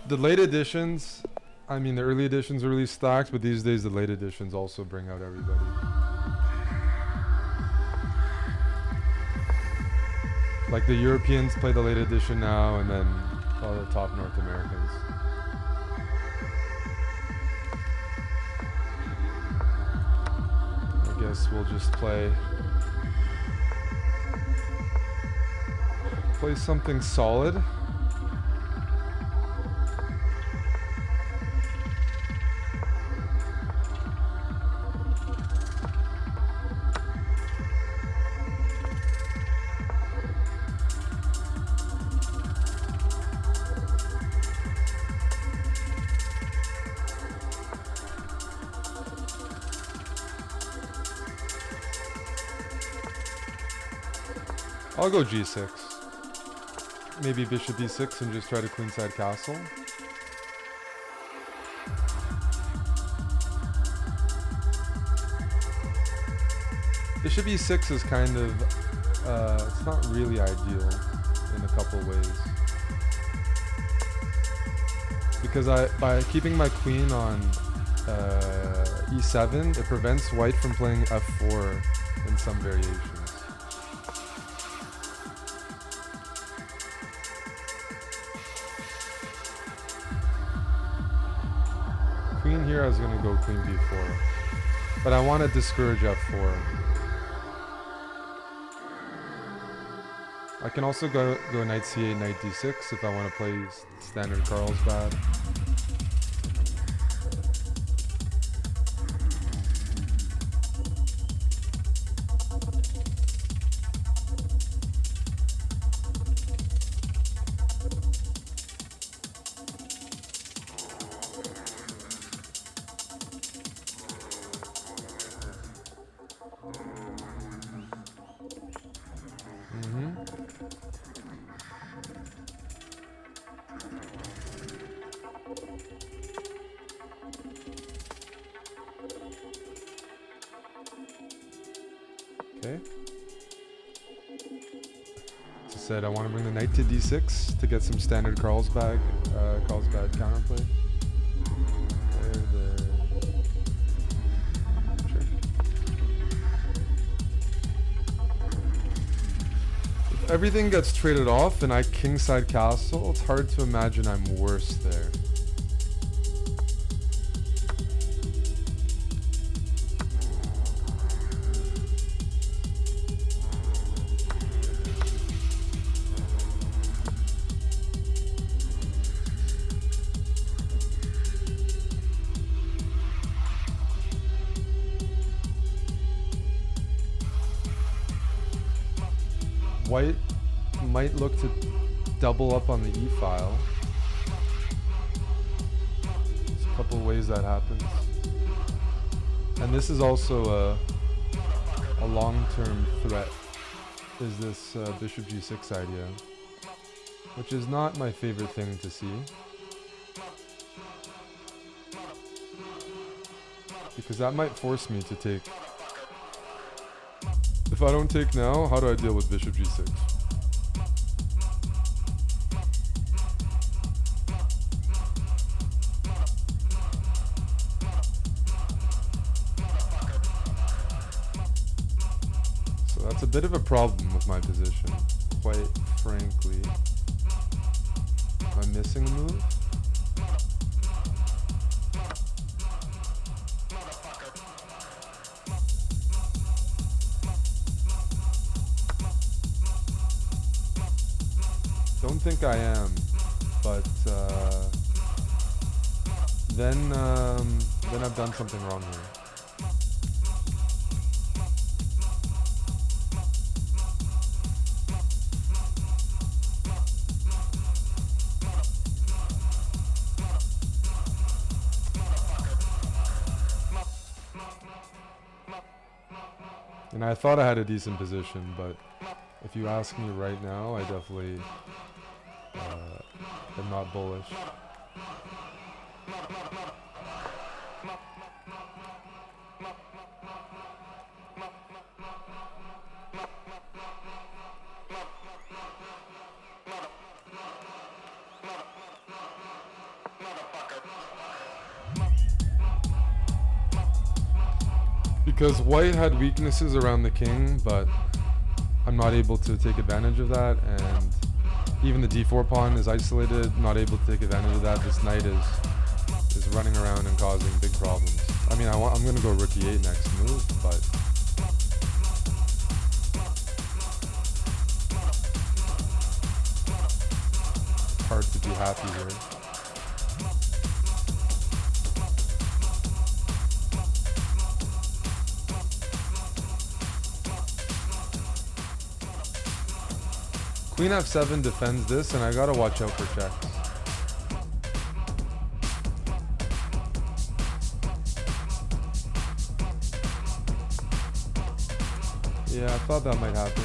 The late editions, I mean the early editions are really stacked, but these days the late editions also bring out everybody. Like the Europeans play the late edition now, and then all the top North Americans. I guess we'll just play something solid. I'll go g6. Maybe bishop e6 and just try to queenside castle. Bishop e6 is kind of, it's not really ideal in a couple ways. Because by keeping my queen on e7, it prevents white from playing f4 in some variations. Queen here, I was going to go queen b4. But I want to discourage f4. I can also go knight c8, knight d6 if I want to play standard Carlsbad. said, I want to bring the knight to d6 to get some standard Carlsbad counterplay. There. Sure. If everything gets traded off and I kingside castle, it's hard to imagine I'm worse there. White might look to double up on the e-file. There's a couple ways that happens. And this is also a long-term threat, is this bishop g6 idea, which is not my favorite thing to see. Because that might force me to take... If I don't take now, how do I deal with bishop g6? So that's a bit of a problem with my position, quite frankly. Am I missing a move? Don't think I am, but then I've done something wrong here. And I thought I had a decent position, but if you ask me right now, I definitely am not bullish. Because white had weaknesses around the king, but I'm not able to take advantage of that, and even the d4 pawn is isolated, not able to take advantage of that. This knight is running around and causing big problems. I mean, I'm going to go rook e8 next move, but hard to be happy here. Queen f7 defends this, and I gotta watch out for checks. Yeah, I thought that might happen.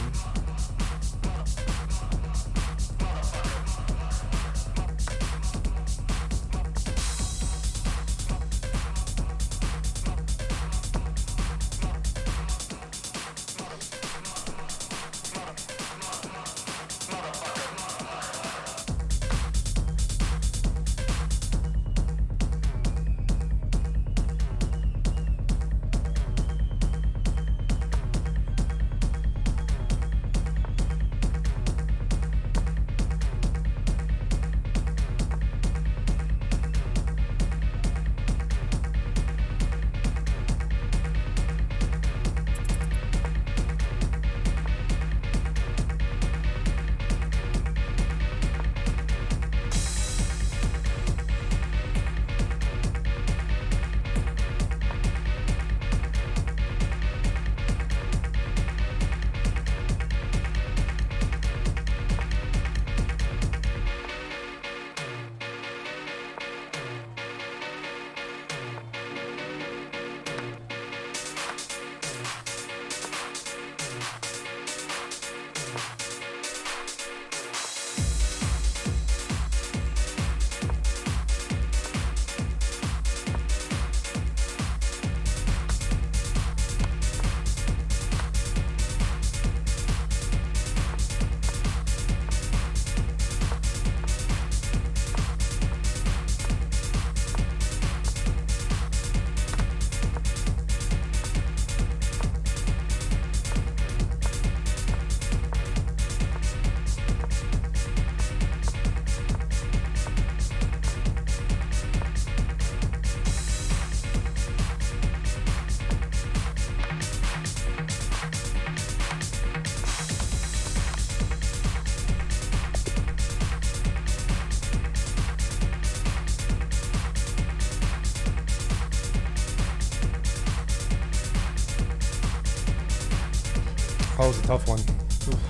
was a tough one. Oof.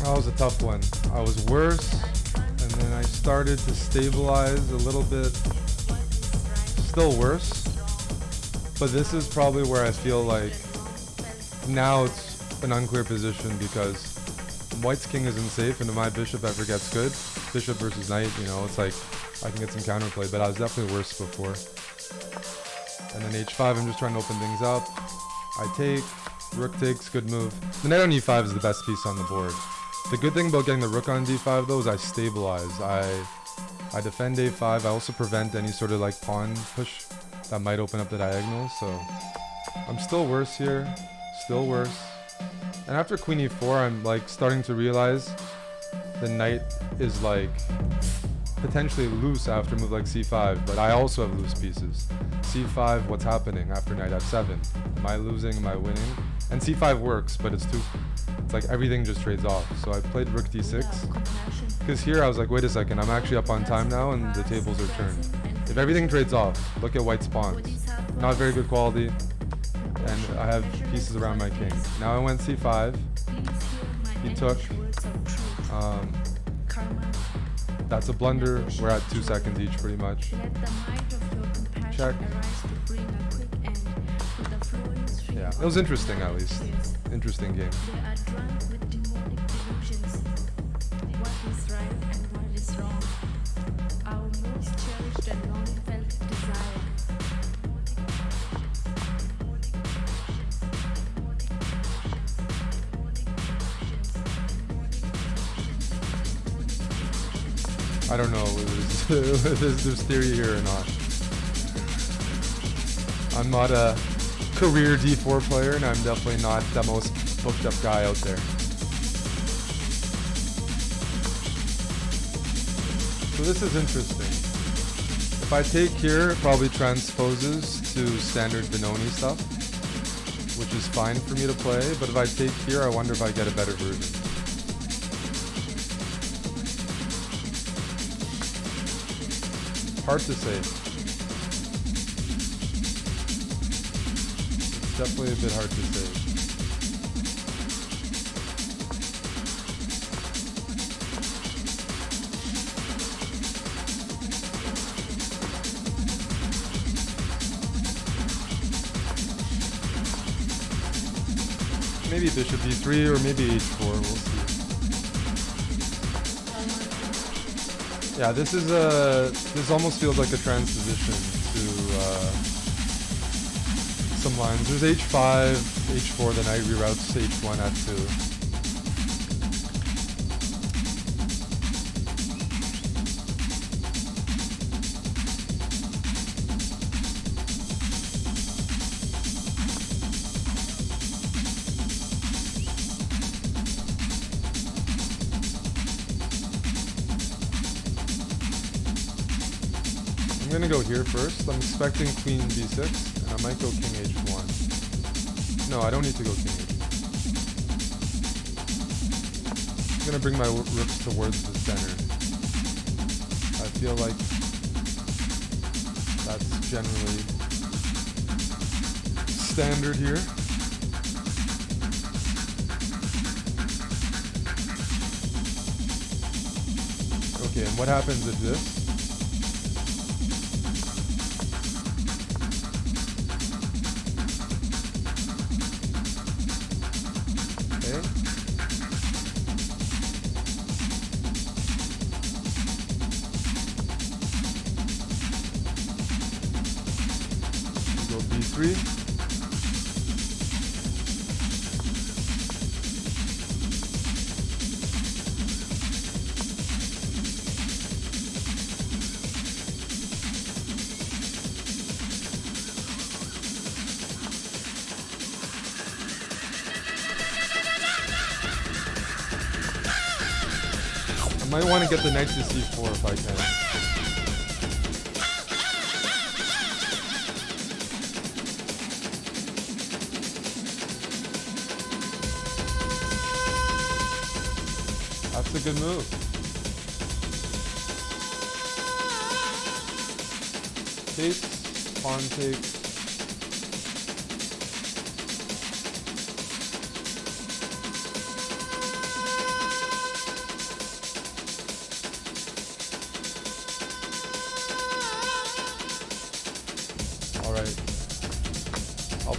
That was a tough one. I was worse, and then I started to stabilize a little bit. Still worse, but this is probably where I feel like now it's an unclear position because white's king isn't safe, and if my bishop ever gets good, bishop versus knight, you know, it's like I can get some counterplay, but I was definitely worse before. And then h5, I'm just trying to open things up. I take, rook takes, good move. The knight on e5 is the best piece on the board. The good thing about getting the rook on d5 though is I stabilize. I defend a5. I also prevent any sort of like pawn push that might open up the diagonal. So I'm still worse here, still worse. And after queen e4, I'm like starting to realize the knight is like potentially loose after a move like c5, but I also have loose pieces. c5, what's happening after knight f7? Am I losing? Am I winning? And c5 works, but it's like everything just trades off. So I played rook d6 because here I was like, wait a second, I'm actually up on time now and the tables are turned. If everything trades off, look at white's pawns. Not very good quality, and I have pieces around my king. Now I went c5. He took. That's a blunder. We're at 2 seconds each pretty much. Check. Yeah, it was interesting at least. Interesting game. I don't know if there's theory here or not. I'm not a career d4 player, and I'm definitely not the most booked up guy out there. So this is interesting. If I take here, it probably transposes to standard Benoni stuff, which is fine for me to play, but if I take here, I wonder if I get a better version. Hard to say. It's definitely a bit hard to say. Maybe bishop e3 or maybe h4, we'll see. Yeah, this almost feels like a transposition to some lines. There's h5, h4, then I reroutes h1, f2. I'm gonna go here first. I'm expecting queen b6, and I might go king h1. No, I don't need to go king h1. I'm gonna bring my rooks towards the center. I feel like that's generally standard here. Okay, and what happens if this? b3. I might want to get the knight to c4 if I can. That's a good move. Takes, pawn takes.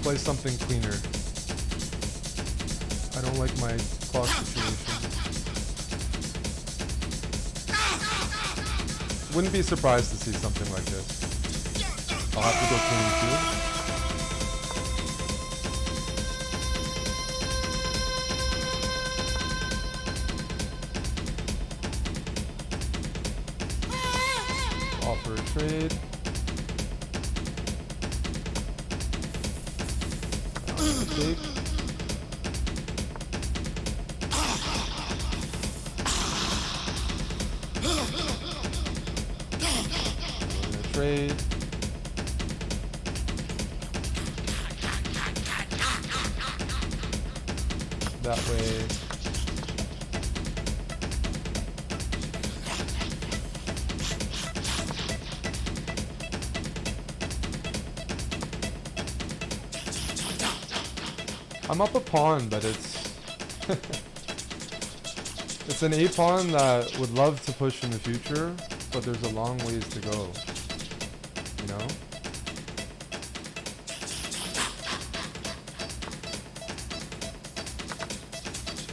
play something cleaner. I don't like my clock situation. Wouldn't be surprised to see something like this. I'll have to go clean too. Offer a trade. Take. Trade. That way. I'm up a pawn, but it's it's an A pawn that would love to push in the future, but there's a long ways to go. You know?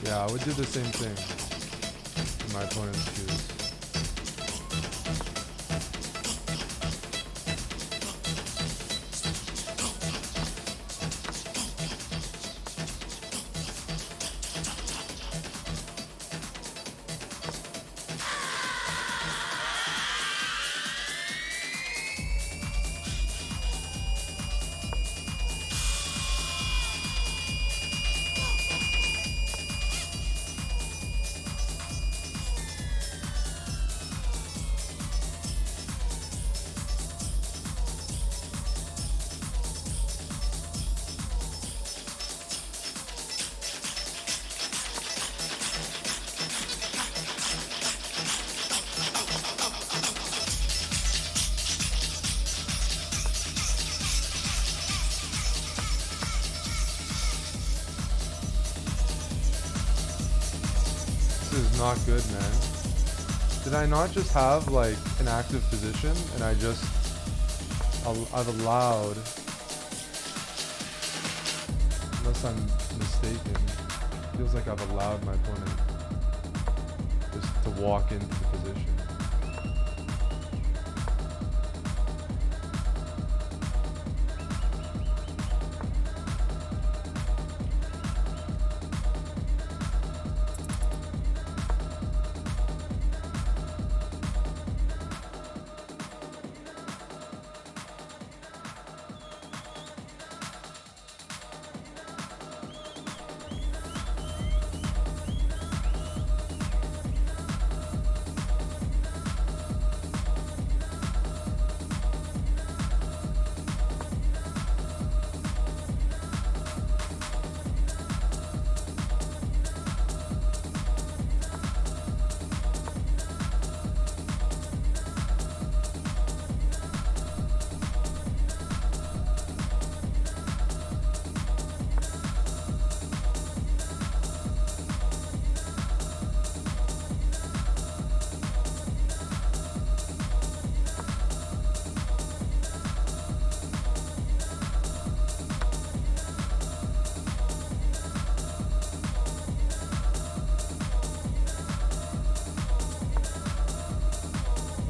Yeah, I would do the same thing in my opponent's shoes. This is not good, man. Did I not just have like an active position and I've allowed, unless I'm mistaken, feels like I've allowed my opponent just to walk into the position.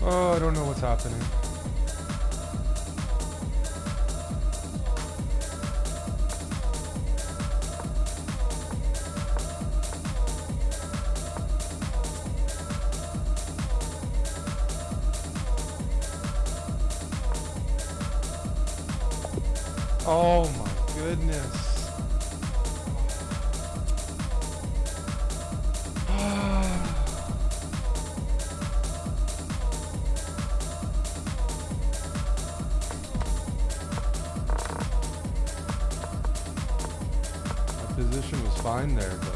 Oh, I don't know what's happening. Oh my goodness. Position was fine there, but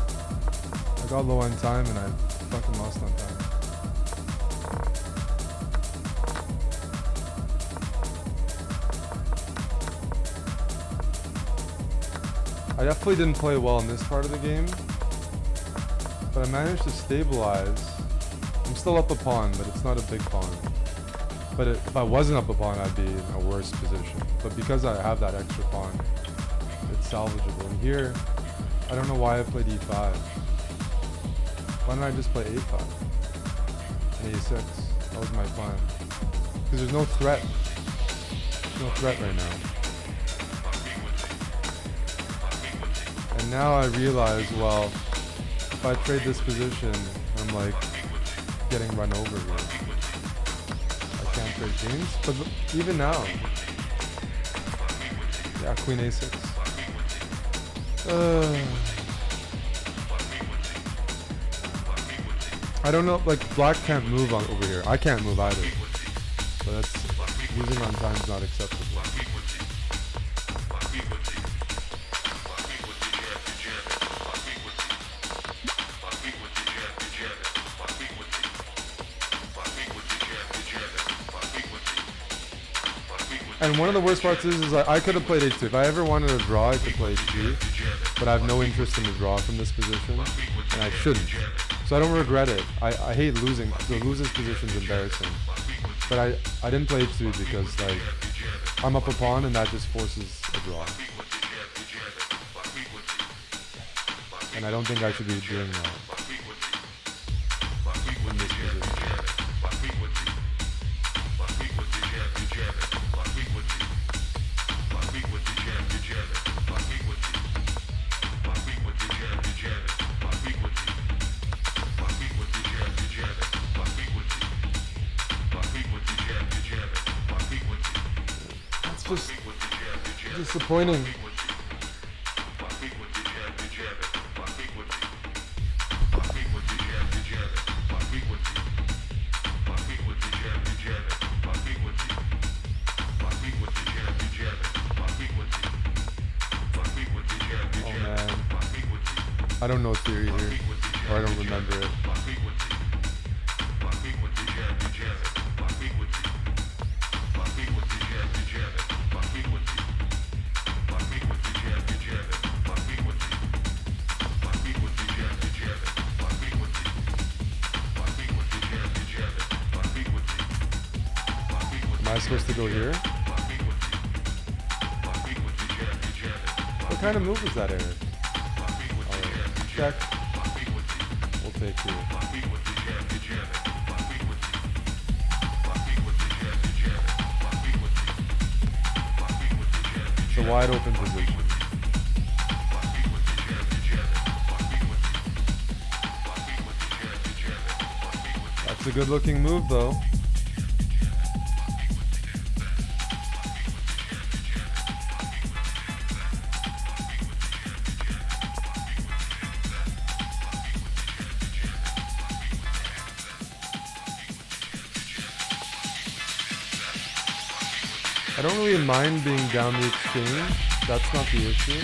I got low on time and I fucking lost on time. I definitely didn't play well in this part of the game, but I managed to stabilize. I'm still up a pawn, but it's not a big pawn. But if I wasn't up a pawn, I'd be in a worse position. But because I have that extra pawn, it's salvageable. And here, I don't know why I played e5. Why don't I just play a5 and a6? That was my plan. Because there's no threat. There's no threat right now. And now I realize, well, if I trade this position, I'm like getting run over here. I can't trade kings, but even now, yeah, queen a6. I don't know, like black can't move on over here. I can't move either. So that's, losing on time is not acceptable. And one of the worst parts is I could have played h2. If I ever wanted to draw, I could play h3. But I have no interest in the draw from this position, and I shouldn't. So I don't regret it. I hate losing. To lose this position is embarrassing. But I didn't play h3 because like I'm up a pawn, and that just forces a draw. And I don't think I should be doing that in this position. Just disappointing. Oh man, I don't know theory here, or I don't remember it. Am I supposed to go here? What kind of move is that, Eric? Alright, check. We'll take here. It's a wide open position. That's a good looking move though. I don't really mind being down the exchange. That's not the issue.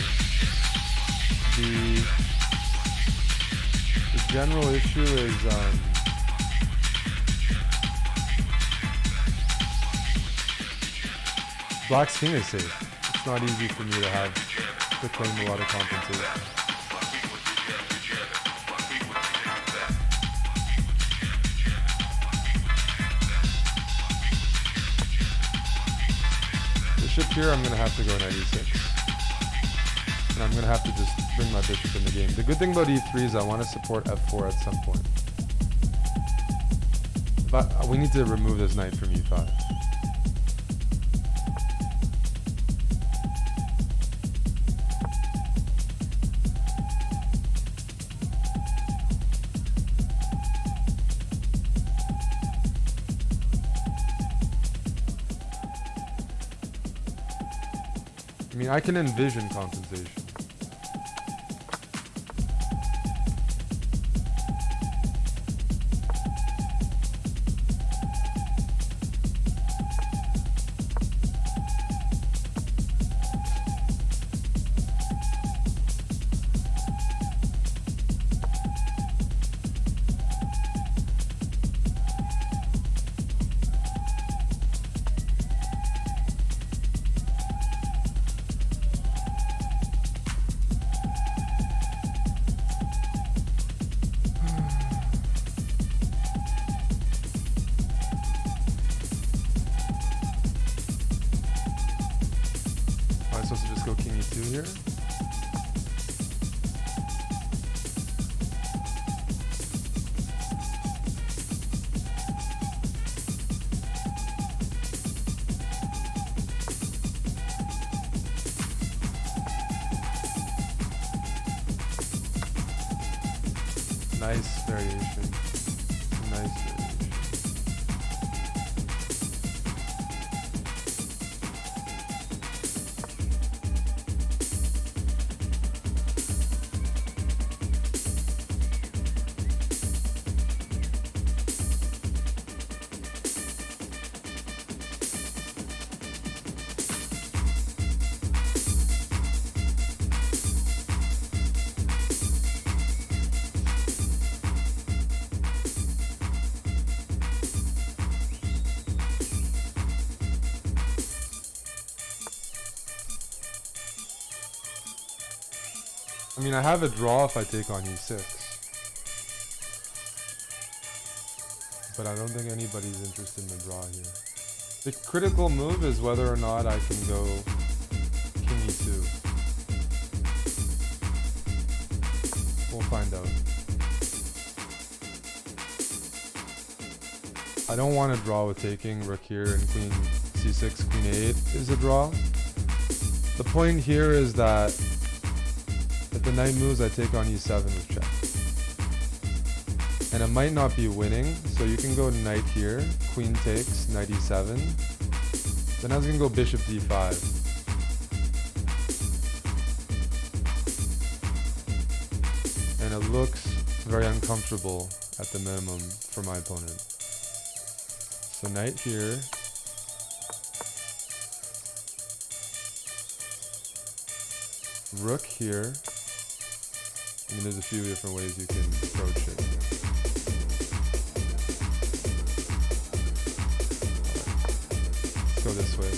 The general issue is black's king is safe. It's not easy for me to claim a lot of compensation. Bishop here, I'm going to have to go knight e6. And I'm going to have to just bring my bishop in the game. The good thing about e3 is I want to support f4 at some point. But we need to remove this knight from e5. I mean, I can envision compensation. Supposed to just go king e2 here. Nice variation. Nice variation. I mean, I have a draw if I take on e6. But I don't think anybody's interested in the draw here. The critical move is whether or not I can go king e2. We'll find out. I don't want to draw with taking rook here and queen c6, queen a8 is a draw. The point here is that if the knight moves, I take on e7 with check. And it might not be winning, so you can go knight here, queen takes, knight e7. Then I was going to go bishop d5. And it looks very uncomfortable at the minimum for my opponent. So knight here. Rook here. I mean, there's a few different ways you can approach it. Let's go this way.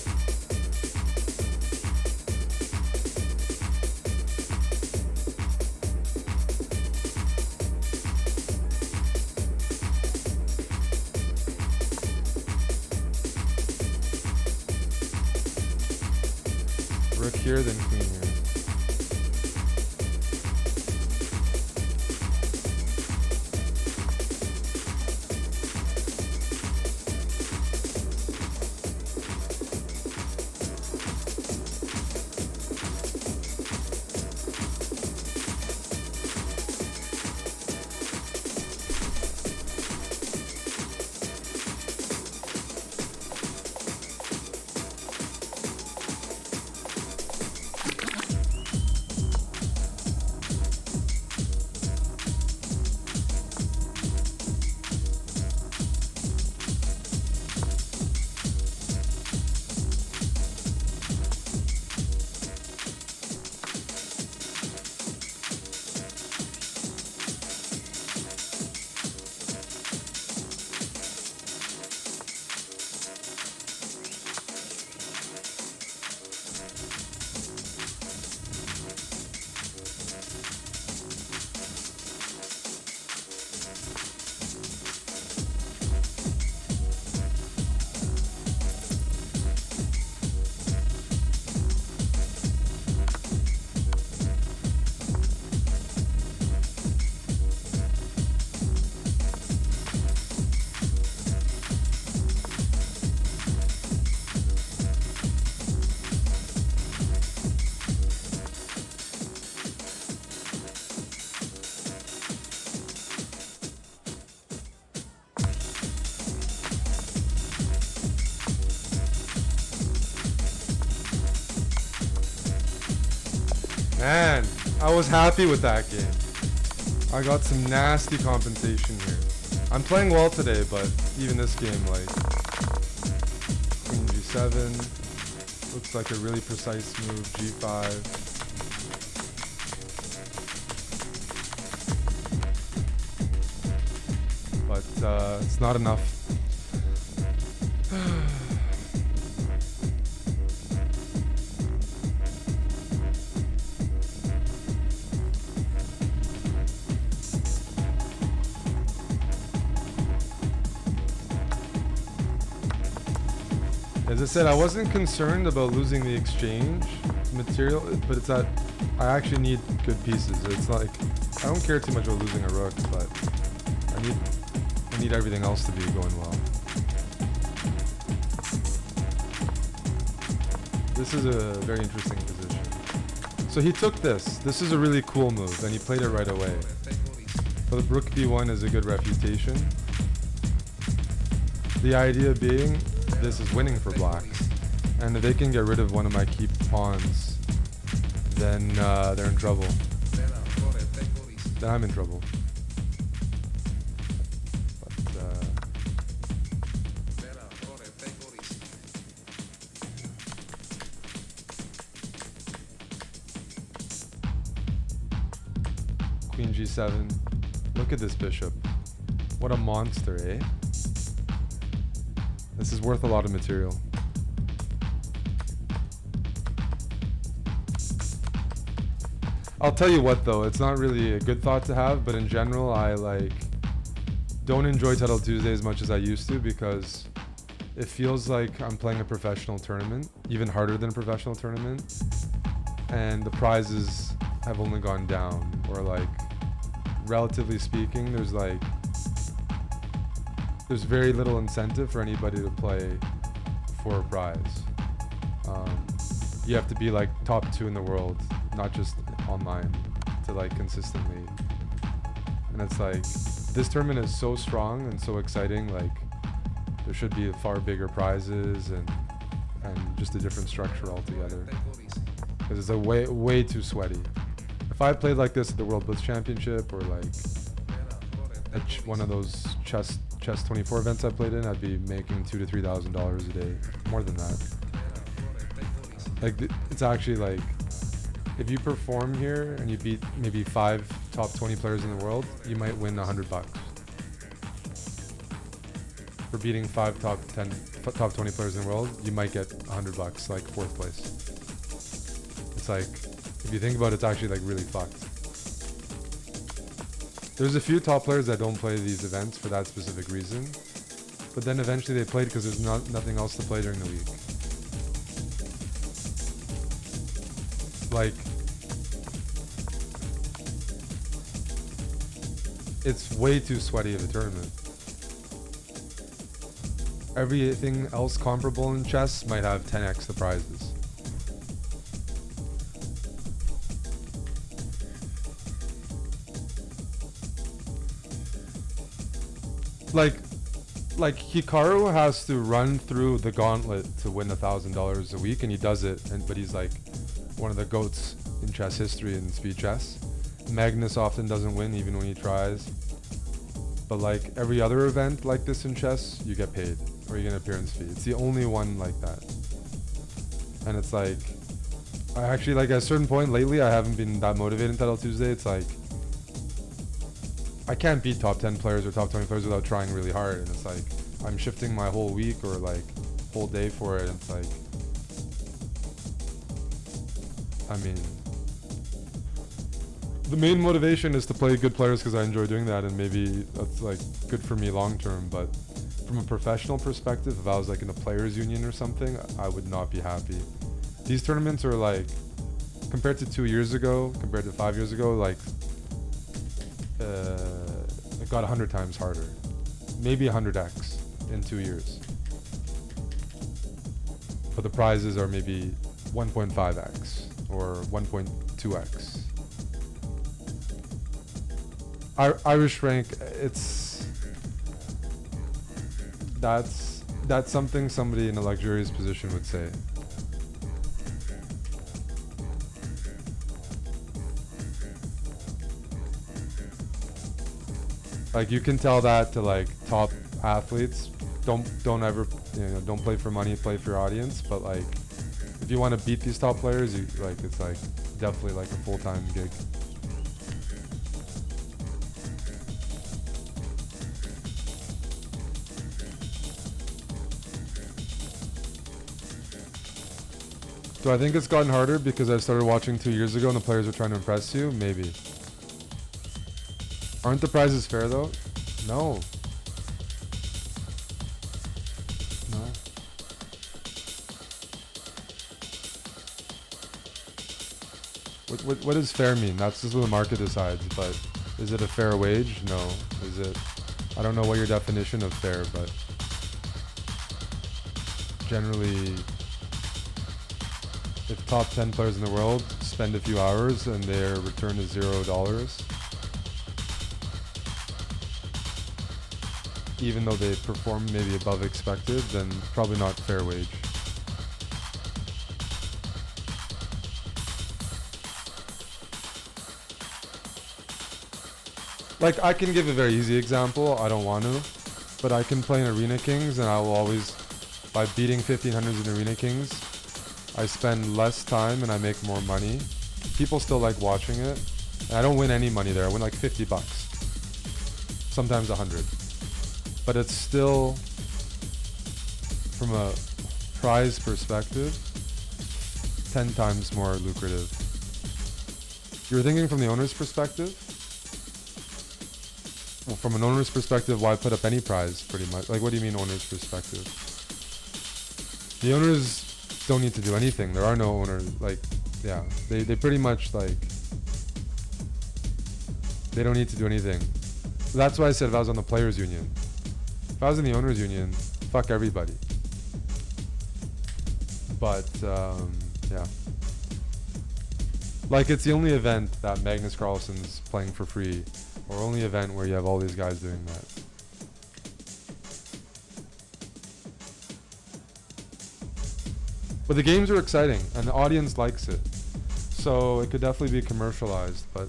Rook here, then queen here. Man, I was happy with that game. I got some nasty compensation here. I'm playing well today, but even this game, like, queen g7, looks like a really precise move, g5. But it's not enough. As I said, I wasn't concerned about losing the exchange material, but it's that I actually need good pieces. It's like, I don't care too much about losing a rook, but I need everything else to be going well. This is a very interesting position. So he took this. This is a really cool move, and he played it right away. So the rook b1 is a good refutation. The idea being, this is winning for blacks. And if they can get rid of one of my key pawns, then they're in trouble. Then I'm in trouble. Queen g7. Look at this bishop. What a monster, eh? This is worth a lot of material. I'll tell you what though, it's not really a good thought to have, but in general I don't enjoy Title Tuesday as much as I used to because it feels like I'm playing a professional tournament, even harder than a professional tournament, and the prizes have only gone down, or relatively speaking, there's very little incentive for anybody to play for a prize. You have to be top 2 in the world, not just online, to consistently. And it's this tournament is so strong and so exciting, there should be far bigger prizes and just a different structure altogether. Because it's way too sweaty. If I played like this at the World Blitz Championship or one of those chess 24 events I played in, I'd be making $2,000 to $3,000 a day, more than that. It's actually if you perform here and you beat maybe 5 top 20 players in the world, you might win $100. For beating 5 top 20 players in the world, you might get $100, 4th place. It's if you think about it, it's actually really fucked. There's a few top players that don't play these events for that specific reason, but then eventually they played because there's nothing else to play during the week. It's way too sweaty of a tournament. Everything else comparable in chess might have 10x the prizes. Like Hikaru has to run through the gauntlet to win $1,000 a week, and he does it. But he's one of the goats in chess history and speed chess. Magnus often doesn't win even when he tries. But every other event like this in chess, you get paid or you get an appearance fee. It's the only one like that. And it's I actually at a certain point lately, I haven't been that motivated in Title Tuesday. It's I can't beat top 10 players or top 20 players without trying really hard. And it's I'm shifting my whole week or whole day for it. And it's the main motivation is to play good players because I enjoy doing that, and maybe that's good for me long term. But from a professional perspective, if I was in a players union or something, I would not be happy. These tournaments are compared to 2 years ago, compared to 5 years ago, it got 100 times harder, maybe 100x in 2 years. But the prizes are maybe 1.5x or 1.2x. Irish rank, that's something somebody in a luxurious position would say. You can tell that to top athletes. Don't ever, don't play for money, play for your audience. But if you want to beat these top players, it's definitely a full-time gig. Do I think it's gotten harder because I started watching 2 years ago and the players are trying to impress you? Maybe. Aren't the prizes fair though? No. No. What does fair mean? That's just what the market decides, but is it a fair wage? No. Is it? I don't know what your definition of fair, but generally, if top 10 players in the world spend a few hours and their return is $0, even though they perform maybe above expected, then probably not fair wage. Like, I can give a very easy example, I don't want to, but I can play in Arena Kings and I will always, by beating 1500s in Arena Kings, I spend less time and I make more money. People still like watching it. And I don't win any money there, I win like 50 bucks. Sometimes 100. But it's still, from a prize perspective, 10 times more lucrative. You're thinking from the owner's perspective? Well, from an owner's perspective, why put up any prize, pretty much? Like, what do you mean owner's perspective? The owners don't need to do anything. There are no owners. Like, yeah, they pretty much, like, they don't need to do anything. That's why I said if I was on the players' union. If I was in the owners' union, fuck everybody. But, yeah. Like, it's the only event that Magnus Carlsen's playing for free. Or only event where you have all these guys doing that. But the games are exciting, and the audience likes it. So it could definitely be commercialized, but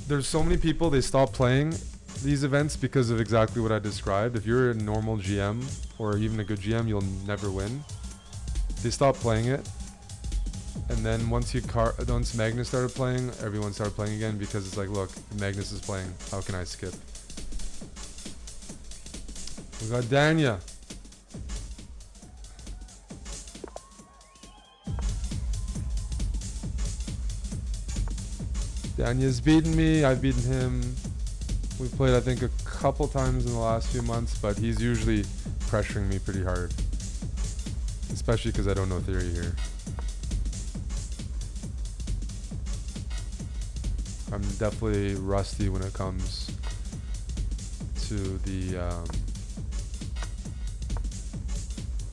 there's so many people, they stop playing these events because of exactly what I described. If you're a normal GM, or even a good GM, you'll never win. They stop playing it. And then once Magnus started playing, everyone started playing again because it's like, look, Magnus is playing. How can I skip? We got Danya. Danya's beaten me. I've beaten him. We've played, I think, a couple times in the last few months, but he's usually pressuring me pretty hard. Especially because I don't know theory here. I'm definitely rusty when it comes to the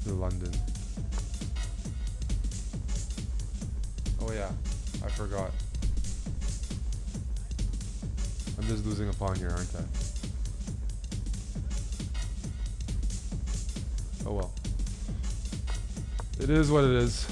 London. Oh yeah, I forgot. I'm just losing a pawn here, aren't I? Oh well. It is what it is.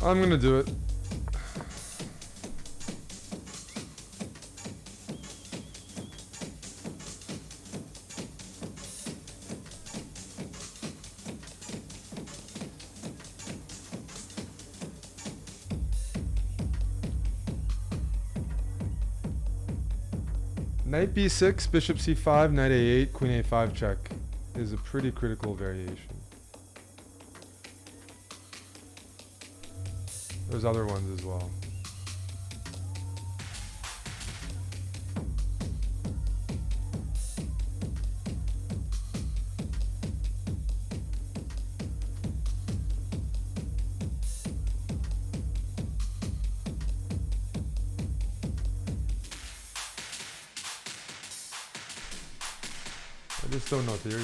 I'm gonna do it. Knight b6, bishop c5, knight a8, queen a5 check is a pretty critical variation. There's other ones as well. I just don't know theory.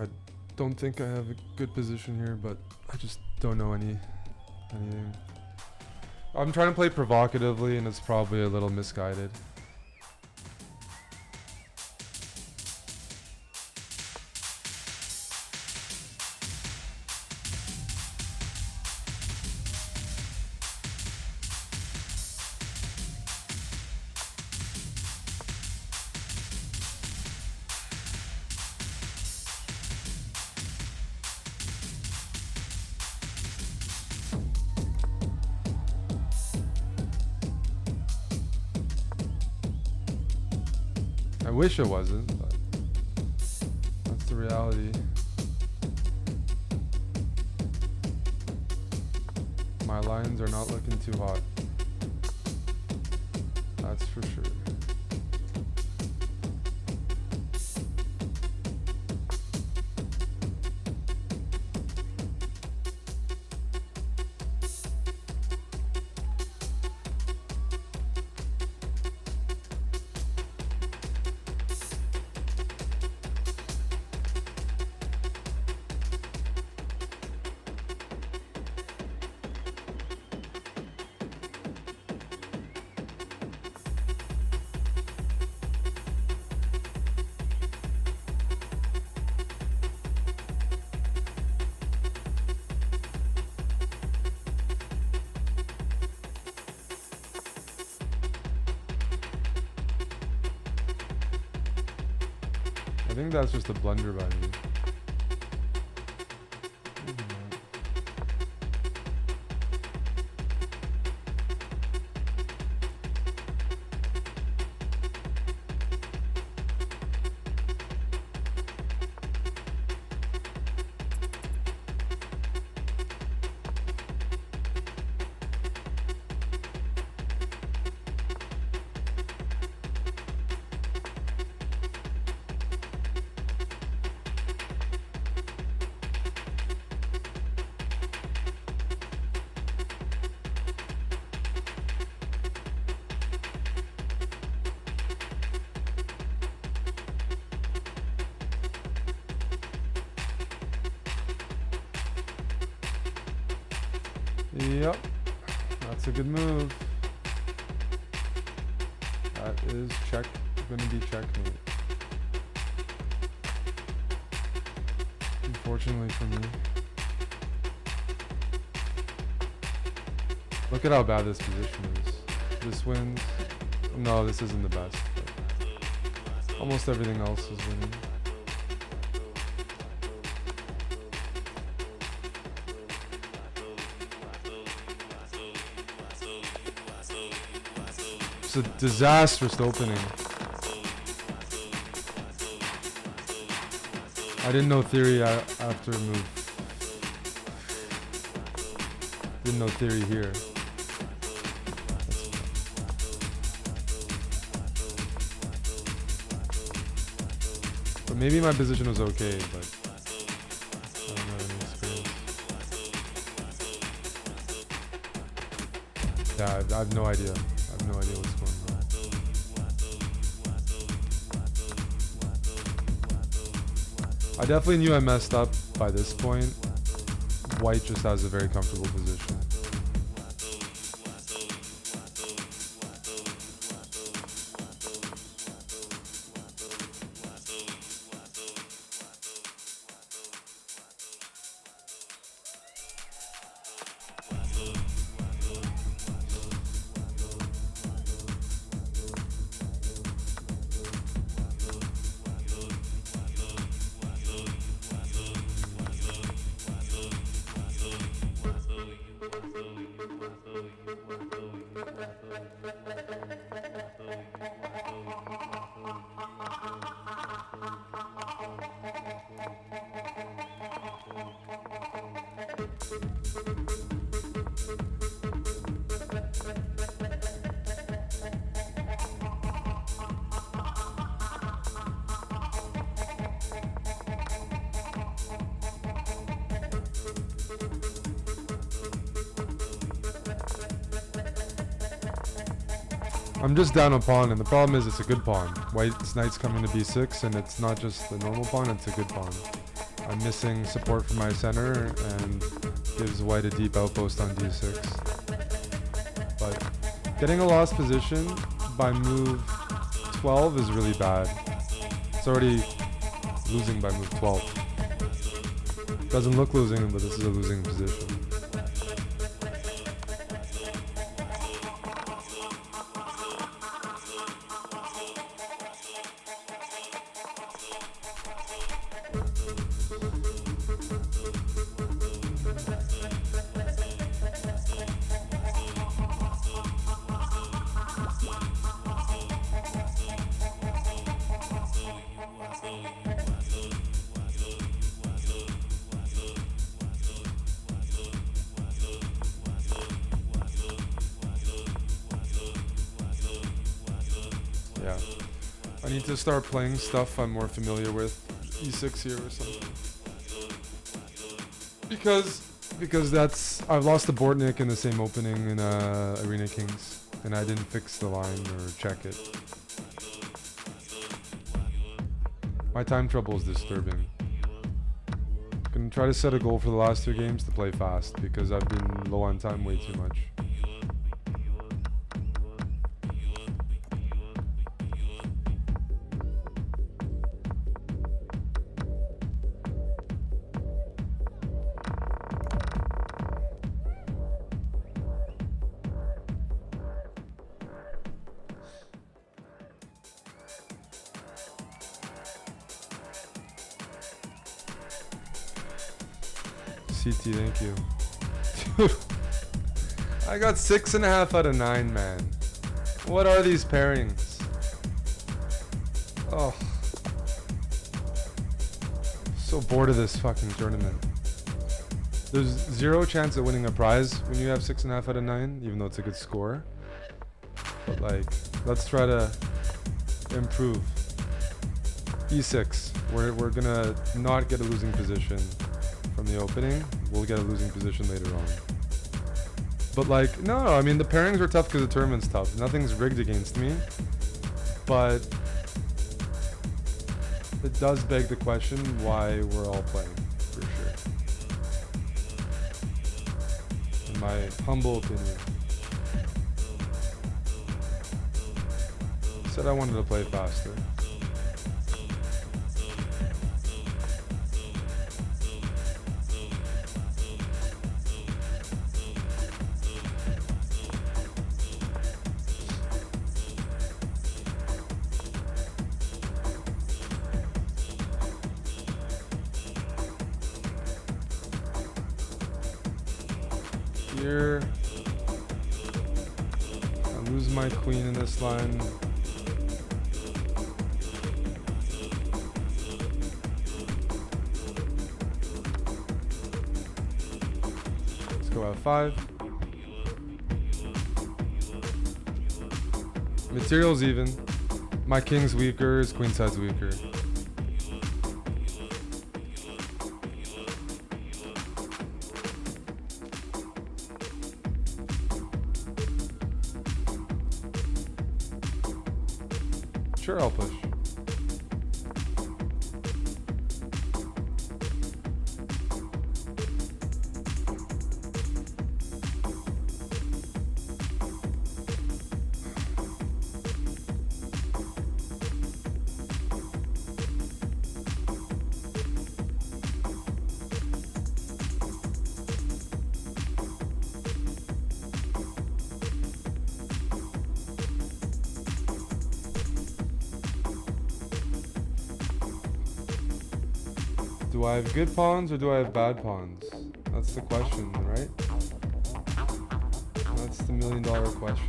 I don't think I have a good position here, but I just don't know anything. I'm trying to play provocatively, and it's probably a little misguided. I wish it wasn't, but that's the reality. My lines are not looking too hot. That's for sure. I think that's just a blunder by me. Yep, that's a good move. That is gonna be checkmate. Unfortunately for me. Look at how bad this position is. This wins. No, this isn't the best. But almost everything else is winning. It's a disastrous opening. I didn't know theory after a move. Didn't know theory here. But maybe my position was okay, but I don't have any experience. Yeah, I have no idea. I have no idea what's going on. I definitely knew I messed up by this point. White just has a very comfortable position. I'm just down a pawn, and the problem is it's a good pawn. White's knight's coming to b6, and it's not just the normal pawn, it's a good pawn. I'm missing support from my center and gives white a deep outpost on d6. But getting a lost position by move 12 is really bad. It's already losing by move 12. Doesn't look losing, but this is a losing position. Yeah, I need to start playing stuff I'm more familiar with, e6 here or something. Because I've lost the board nick in the same opening in Arena Kings, and I didn't fix the line or check it. My time trouble is disturbing. I'm gonna try to set a goal for the last 2 games to play fast, because I've been low on time way too much. CT, thank you. Dude, I got 6.5 out of 9, man. What are these pairings? Oh. So bored of this fucking tournament. There's 0 chance of winning a prize when you have 6.5 out of 9, even though it's a good score. But like, let's try to improve. E6. We're gonna not get a losing position from the opening. We'll get a losing position later on. But like, no, I mean the pairings are tough because the tournament's tough. Nothing's rigged against me. But it does beg the question why we're all playing, for sure. In my humble opinion. Said I wanted to play faster. Here, I lose my queen in this line. Let's go F5. Material's even. My king's weaker, his queen side's weaker. Sure, I'll push. Do I have good pawns or do I have bad pawns? That's the question, right? That's the $1 million question.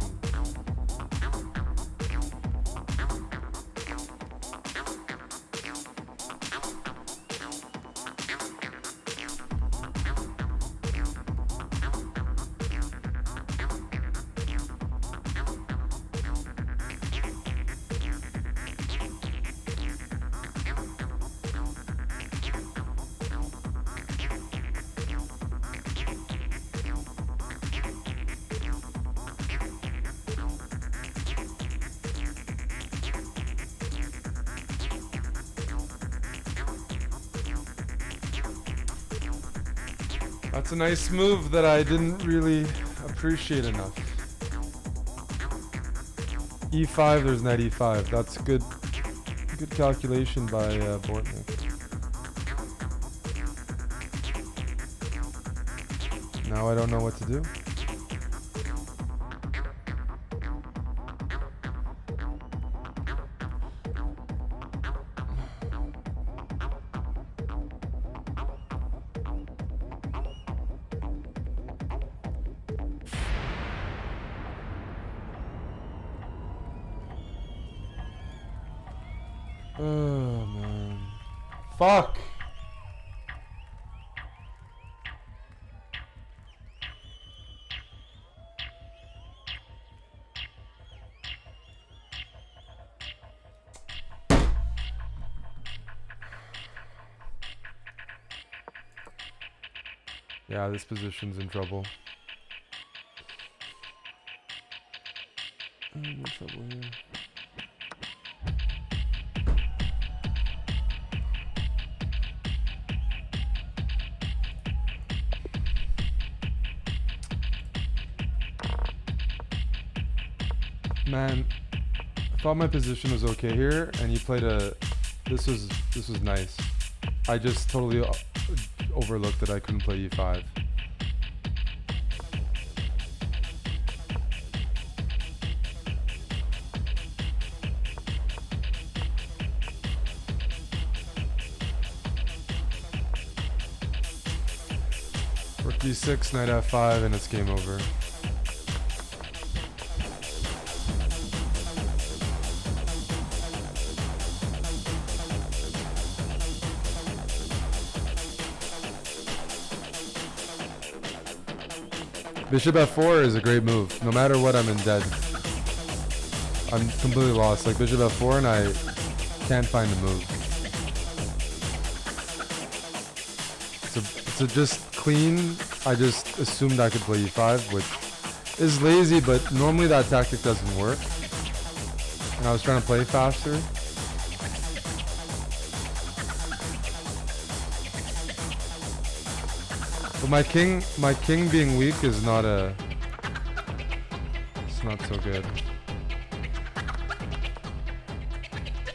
That's a nice move that I didn't really appreciate enough. E5, there's knight e5. That's good calculation by Bortnick. Now I don't know what to do. Oh man. Fuck! Yeah, this position's in trouble. I'm in trouble here. Man, I thought my position was okay here, and you played a. This was nice. I just totally overlooked that I couldn't play e5. Rook d6, knight f5, and it's game over. Bishop f4 is a great move. No matter what, I'm in dead. I'm completely lost. Like bishop f4 and I can't find the move. So just clean. I just assumed I could play e5, which is lazy, but normally that tactic doesn't work. And I was trying to play faster. But my king being weak is not it's not so good.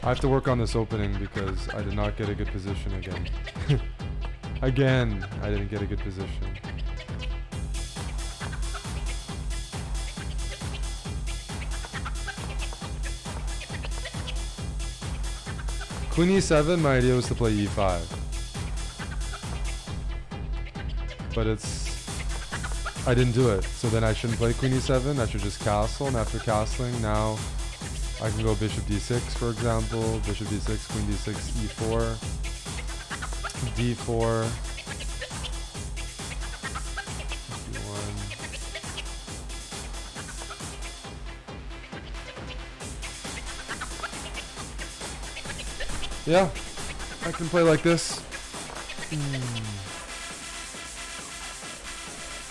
I have to work on this opening because I did not get a good position again. Again, I didn't get a good position. Queen e7, my idea was to play e5. But I didn't do it. So then I shouldn't play queen e7. I should just castle. And after castling, now I can go bishop d6, for example. Bishop d6, queen d6, e4, d4, d1. Yeah, I can play like this.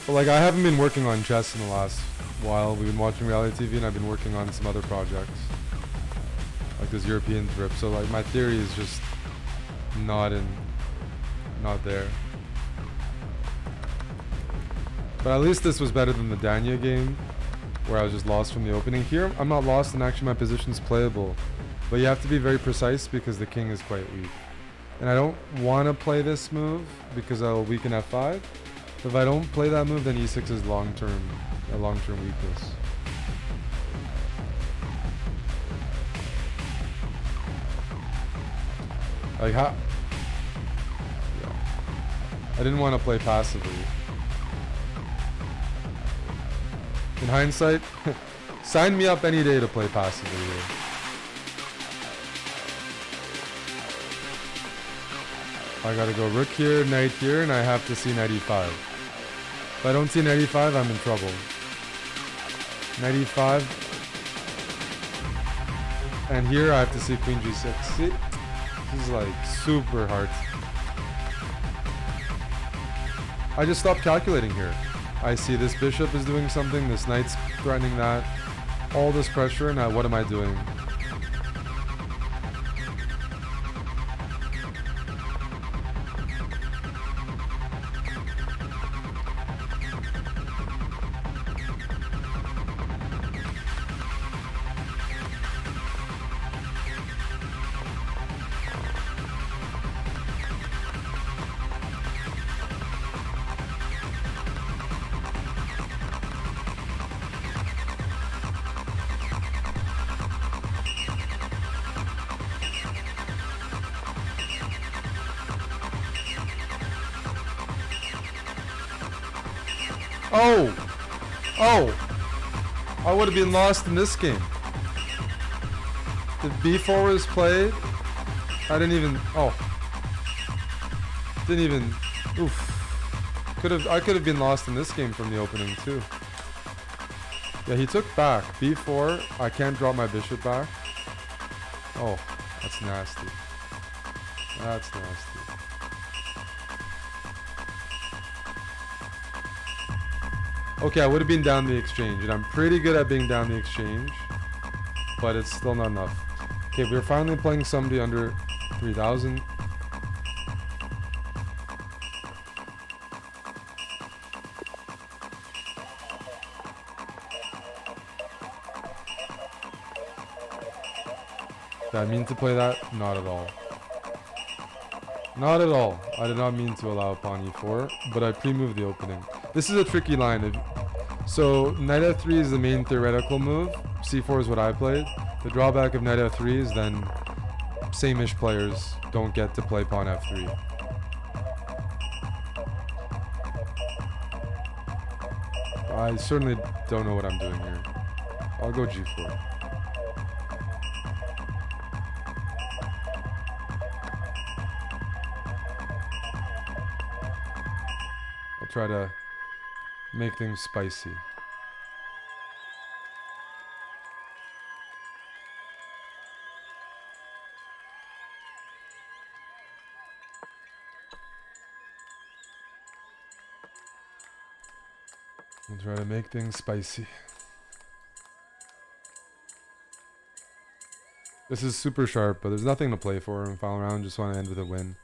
But like, I haven't been working on chess in the last while. We've been watching reality TV and I've been working on some other projects. Like this European trip. So like my theory is just not there. But at least this was better than the Danya game, where I was just lost from the opening. Here, I'm not lost and actually my position's playable. But you have to be very precise because the king is quite weak. And I don't want to play this move because I'll weaken f5. If I don't play that move, then e6 is a long-term weakness. Like how? Yeah. I didn't want to play passively. In hindsight, sign me up any day to play passively here. I gotta go rook here, knight here, and I have to see knight e5. If I don't see knight e5, I'm in trouble. Knight e5. And here I have to see queen g6. See? This is like super hard. I just stopped calculating here. I see this bishop is doing something, this knight's threatening that. All this pressure, now what am I doing? Oh! Oh! I would have been lost in this game. The b4 was played. I didn't even. Oh. Didn't even. Oof. I could have been lost in this game from the opening too. Yeah, he took back. b4. I can't drop my bishop back. Oh, that's nasty. That's nasty. Okay, I would have been down the exchange, and I'm pretty good at being down the exchange, but it's still not enough. Okay, we're finally playing somebody under 3,000. Did I mean to play that? Not at all. Not at all. I did not mean to allow pawn e4, but I pre-moved the opening. This is a tricky line. So knight f3 is the main theoretical move. c4 is what I played. The drawback of knight f3 is then same-ish players don't get to play pawn f3. I certainly don't know what I'm doing here. I'll go g4. I'll try to make things spicy. I'll try to make things spicy. This is super sharp, but there's nothing to play for in the final round. Just want to end with a win.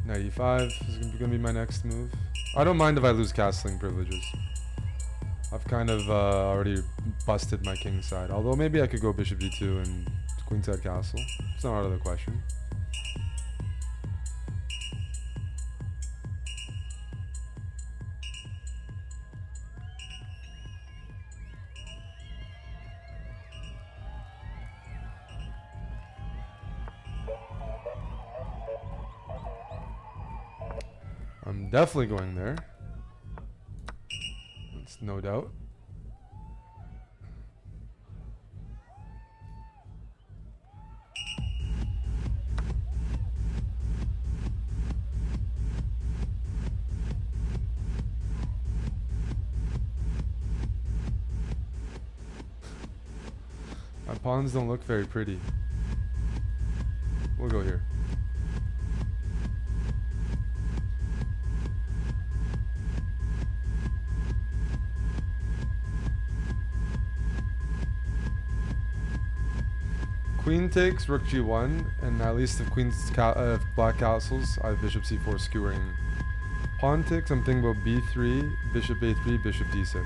Knight e5 is going to be my next move. I don't mind if I lose castling privileges. I've kind of already busted my king side. Although maybe I could go bishop d2 and queenside castle. It's not out of the question. I'm definitely going there. That's no doubt. My pawns don't look very pretty. We'll go here. Queen takes, rook g1, and at least if black castles, I have bishop c4 skewering. Pawn takes, I'm thinking about b3, bishop a3, bishop d6.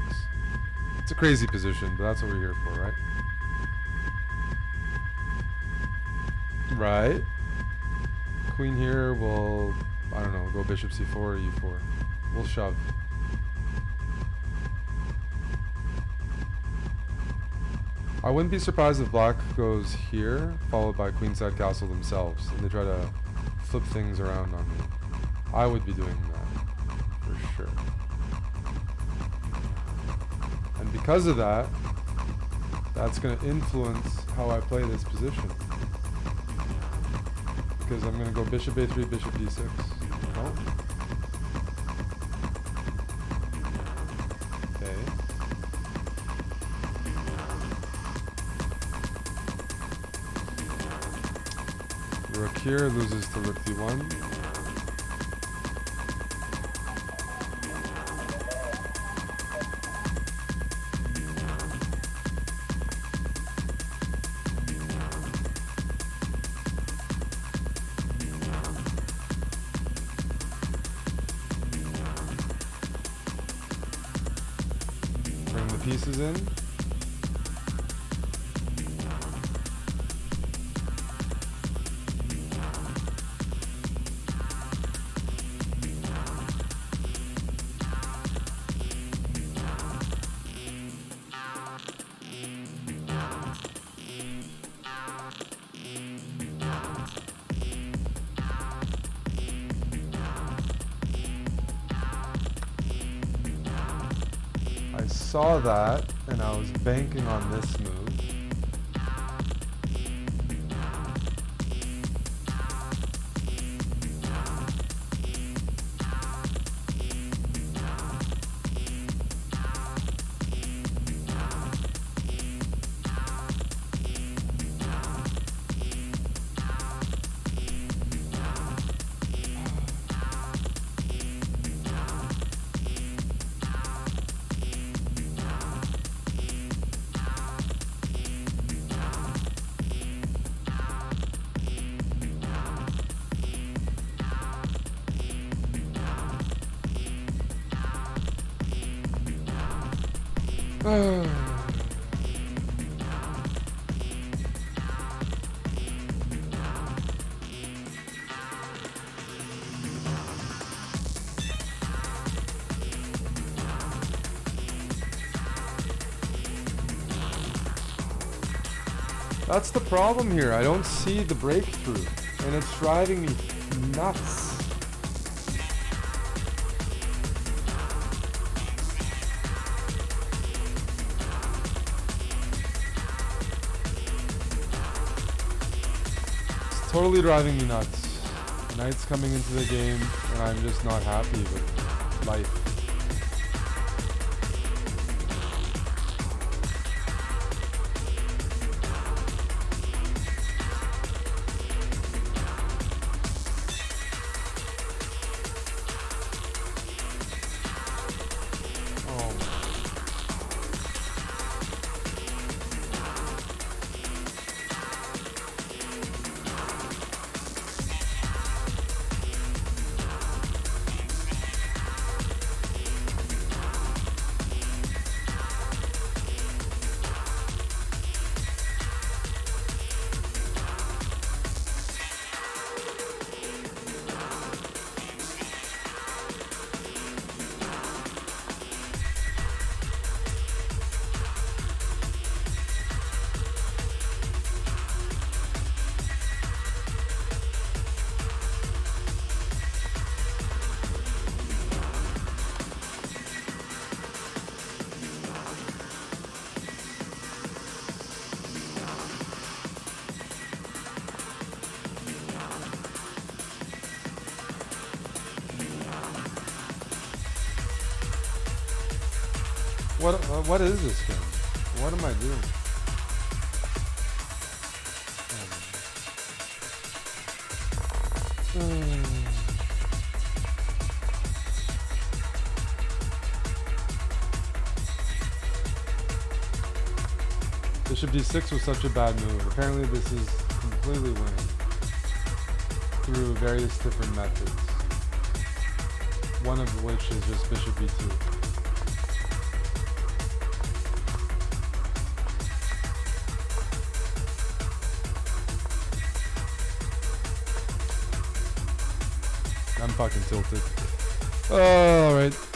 It's a crazy position, but that's what we're here for, right? Right. Queen here will, I don't know, go bishop c4 or e4. We'll shove. I wouldn't be surprised if black goes here, followed by queenside castle themselves, and they try to flip things around on me. I would be doing that, for sure. And because of that, that's going to influence how I play this position. Because I'm going to go bishop a3, bishop d6. No. Rook here loses to rook d1. Bring the pieces in. saw that, and I was banking on this move. That's the problem here. I don't see the breakthrough, and it's driving me nuts. It's totally driving me nuts. Knight's coming into the game, and I'm just not happy with life. What is this game? What am I doing? Bishop d6 was such a bad move. Apparently this is completely winning through various different methods. One of which is just bishop b2. I'm fucking tilted. Alright.